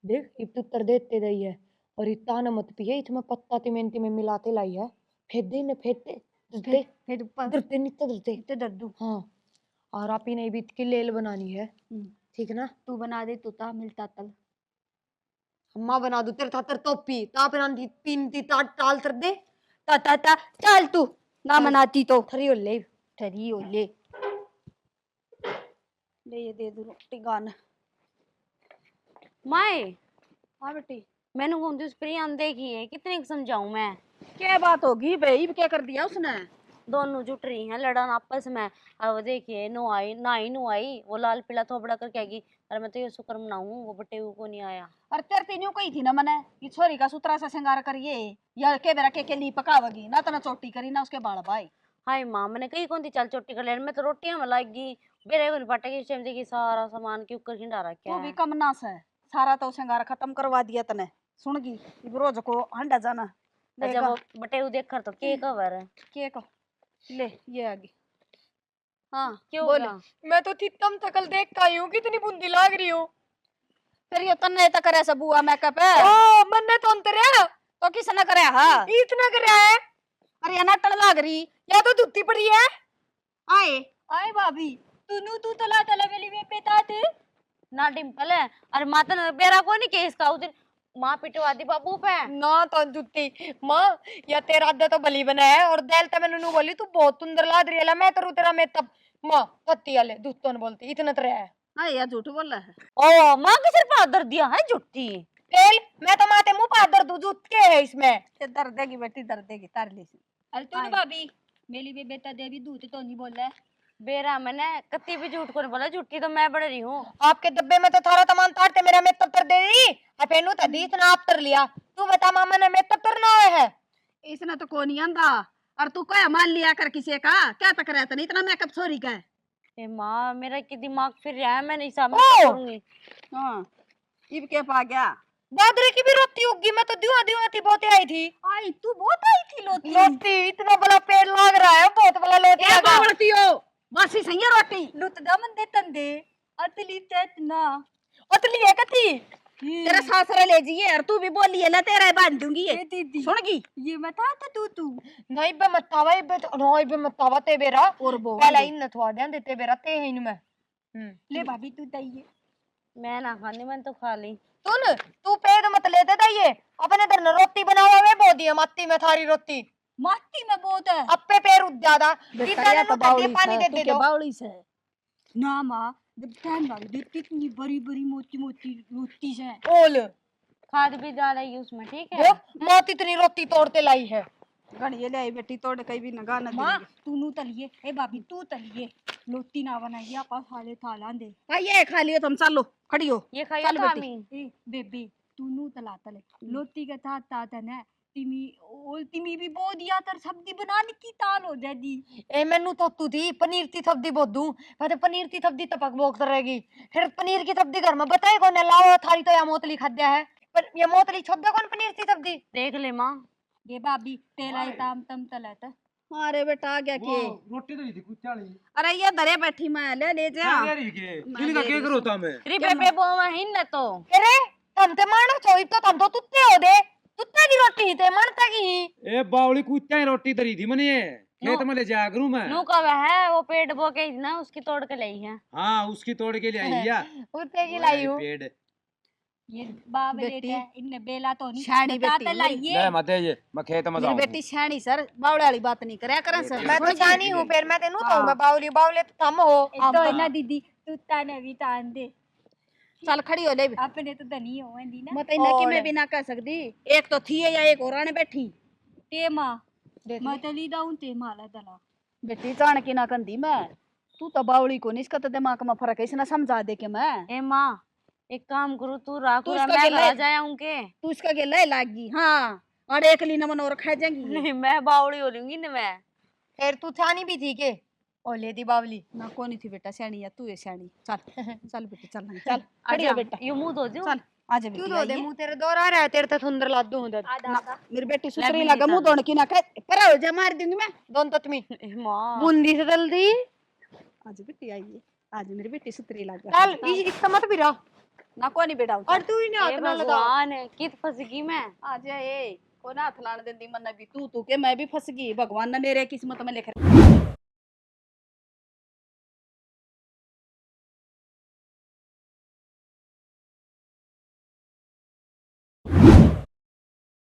देख इब तू तर देते दई है और इतना न मत पिए इसमें पत्ता तिमें मिलाते लाई है फेंक दे न फेंक दे दे फिर ऊपर डरते नहीं तो डरते ते दर्दू हाँ और आप ही नहीं बीत की लेल बनानी है ठीक ना। तू बना दे तू ता मिलता तल अम्मा बना दू तेरे खातर टोपी ता बनानी पीनती ता टाल कर दे ता ता ता चल तू ना मनाती तो थरी हो ले ठरी हो ले ये दे दू रोटी गान माए हाँ बेटी मैंने कौन सी स्प्रे आंदे की है कितने समझाऊं मैं। क्या बात होगी भाई क्या कर दिया उसने। दोनों जुट रही हैं लड़न आपस में। अब देखिए नो आई ना ही नो आई वो लाल पीला थोपड़ा कर कहेगी अरे मैं तो ये शुक्र मनाऊं वो बटे को नहीं आया। और तेरे तीनों कही थी ना मैंने ये छोरी का सुतरा सा श्रृंगार करिए या के बेरा के लिए पकावगी ना तो ना चोटी करी ना उसके बाल भाई। हाय माँ मैंने कही कौन थी चल चोटी कर ले मैं तो रोटियां में लाएगी बेरे को नहीं पटेगी इस टाइम देखी सारा सामान क्यों कर खिंडा रखा तू भी है। कम ना से सारा तो श्रृंगार खत्म करवा दिया तने सुनगी इब रोज को हंडा जाना जब वो बटे देख कर तो के कवर है के को ले ये आगे हाँ क्यों बोले बोला मैं तो थितम थकल देख का हूँ कितनी बुंदी लाग रही हूँ। फिर ये तन्ने तक करे सब बुआ मेकअप है ओ मन्ने तो अंतर है तो किसने करे हाँ इतना कर रहा है अरे नटल लाग रही या तो धुत्ती पड़ी है। आए आए भाभी तू तला तला वेली वे पेता थे ना डिम्पल है अरे माता ने बेरा को नहीं केस का उस दिन माँ पिटवा दी बाबू पे। ना तो जुत्ती माँ या तेरा अद्दा तो भली बना है और दिल तो मैंने बोली तू बहुत सुंदर लाद रही है मैं करूँ तेरा मैं तब माँ पत्ती वाले दूध ने बोलती इतना तरह है। हाँ यार झूठ बोल रहा है ओ माँ के सिर पर आदर दिया है जुट्टी तेल मैं तो माते मुंह पादर दूध जूत के है इसमें ये दर्द देगी बेटी दर्द देगी तार ली से अरे तू भाभी मेली वे बेटा देवी दूध तो नहीं बोल रहा बेरा मैंने कत्ती भी झूठ को नहीं बोला झूठी तो मैं बड़ रही हूँ। आपके डब्बे में तो थारा सामान तारते मेरा मैं तब तर दे दी अपेनु तदी इतना आप तर लिया तू बता मामा ने मैं तब तरना है इसने तो कोई नहीं आंदा और तू क्या मान लिया कर किसी का क्या तक रहता नहीं इतना मेकअप छोरी का है। ए माँ मेरा की दिमाग फिर रहा है मैं नहीं समझ करूंगी। हाँ इब के पा गया दादरी की भी रोटी होगी मैं तो दिवा दिवा थी बहुत आई थी आई तू बहुत आई थी लोटी रोटी इतना बड़ा पेड़ लग रहा है बहुत बड़ा लोटी क्या लगा बावड़ती हो बासी सही है रोटी लुत दमन दे तंदे अतली चेतना उतली है कथी तेरा सासरा ले जिए और तू भी बोली है ना तेरा बांध दूंगी ये दीदी सुनगी ये मता था तू नहीं बे मतावा बे नहीं बे मतावा ते बेरा और बो पहले इन थवा दे देते बेरा ते है इनमें ले भाभी तू दइए मैं ना खानी मैंने तो खा ली। सुन तू पेड़ मत ले दे दइए अपने दर रोटी बनावा वे बो दिया मत्ती में थारी रोटी माटी में बहुत है अप्पे पैर उठ ज्यादा बेटा दीदा या ने तो मुझे बावली पानी दे से दे तू के दो बावली से ना माँ जब टाइम लग देती इतनी बड़ी बड़ी मोटी मोटी रोटी से ओल खाद भी डालेगी उसमें, ठीक है। देख मौत इतनी रोटी तोड़ते लाई है। घड़िए ले आई बेटी तोड़ कहीं भी नगा न माँ तू नू तलिए ए भाभी तू तलिए रोटी ना बनाइए आपा खाले थाला दे आइए खा लियो तुम चलो खड़ी हो ये खाइए चल तो बेटी। आमी। ए बेबे तू नू तला तले रोटी के साथ तात है ना तिमी ओल तिमी भी बहुत दिया तर सब्जी बनाने की ताल हो जाती ए मैनू तो तू थी पनीर की सब्जी बहुत दूं मैं तो पनीर की सब्जी तपक बोक रहेगी फिर पनीर की सब्जी घर में बताए कौन है लाओ थारी तो या मोतली खाद्या है पर ये मोतली छोड़ कौन पनीर की सब्जी देख ले माँ। ये भाभी तेलाई ताम तम तलत अरे बेटा आ गया के रोटी तो नहीं थी कुछ चाली अरे ये धरे बैठी मैं ले जा क्या रही के इनका क्या करो था मैं तेरी बेबे वो वहीं न तो। अरे तम ते मानो छोई तो तम तो तुत्ते हो दे तुत्ते की रोटी ते मानता की ए बावली कुत्ता ही रोटी धरी थी मने खेत में ले जाया करूं मैं। नू कब है वो पेड़ बो के ना उसकी तोड़ के लाई है। हाँ उसकी तोड़ के ले आई भैया। उत्ते की लाई हूं पेड़ ये बाब बेटी, लेते हैं इनने बेला तो नहीं शानी बेटी, तात लाइए ले मत ये मैं खेत में मेरी जाऊं। बेटी सैनी सर बावड़े वाली बात नहीं करे करें सर मैं तो जानी हूं फिर मैं तेनू तो मैं बावली बावले तो थम हो तो है ना दीदी तू ताने भी तान दे चल खड़ी हो ले अपने तो धनी हो दी ना मत इन्हें कि मैं भी ना कह सकती एक तो थी या एक और आने बैठी ते माँ मैं तली दाऊं ते माला दला बेटी जान की ना कंदी मैं तू तो बावड़ी को नहीं इसका तो दिमाग में फर्क है इसने समझा दे के मैं ए माँ एक काम करो तू राखू तू मैं इसका गिला घर है। जाया उनके। तू इसका के ले लागी हाँ और एक लीना मन और खा जाएंगी नहीं मैं बावड़ी हो लूंगी ना मैं। फिर तू छानी भी थी के ओले दी बावली ना कौन थी बेटा सियानी या तू है सियानी चल चल बेटी चल चल खड़ी हो बेटा ये मुंह धो दो। चल आज क्यों दो दे मुंह तेरे दौर आ रहा है तेरे तो सुंदर लादू हूं दद मेरी बेटी सुसरी लगा मुंह धोने की ना कह पर हो जा मार दूंगी मैं दोन तत्मी ए माँ बूंदी से दल दी आज बेटी आई है आज मेरी बेटी सुतरी लगा चल इसका मत भी रहा ना कौन बेटा और तू ही नहीं ए हाथ ना लगा भगवान कित फंस गई मैं। आज ए को ना हाथ लाने देंदी मन भी तू के मैं भी फंस गई भगवान ने मेरे किस्मत में लिख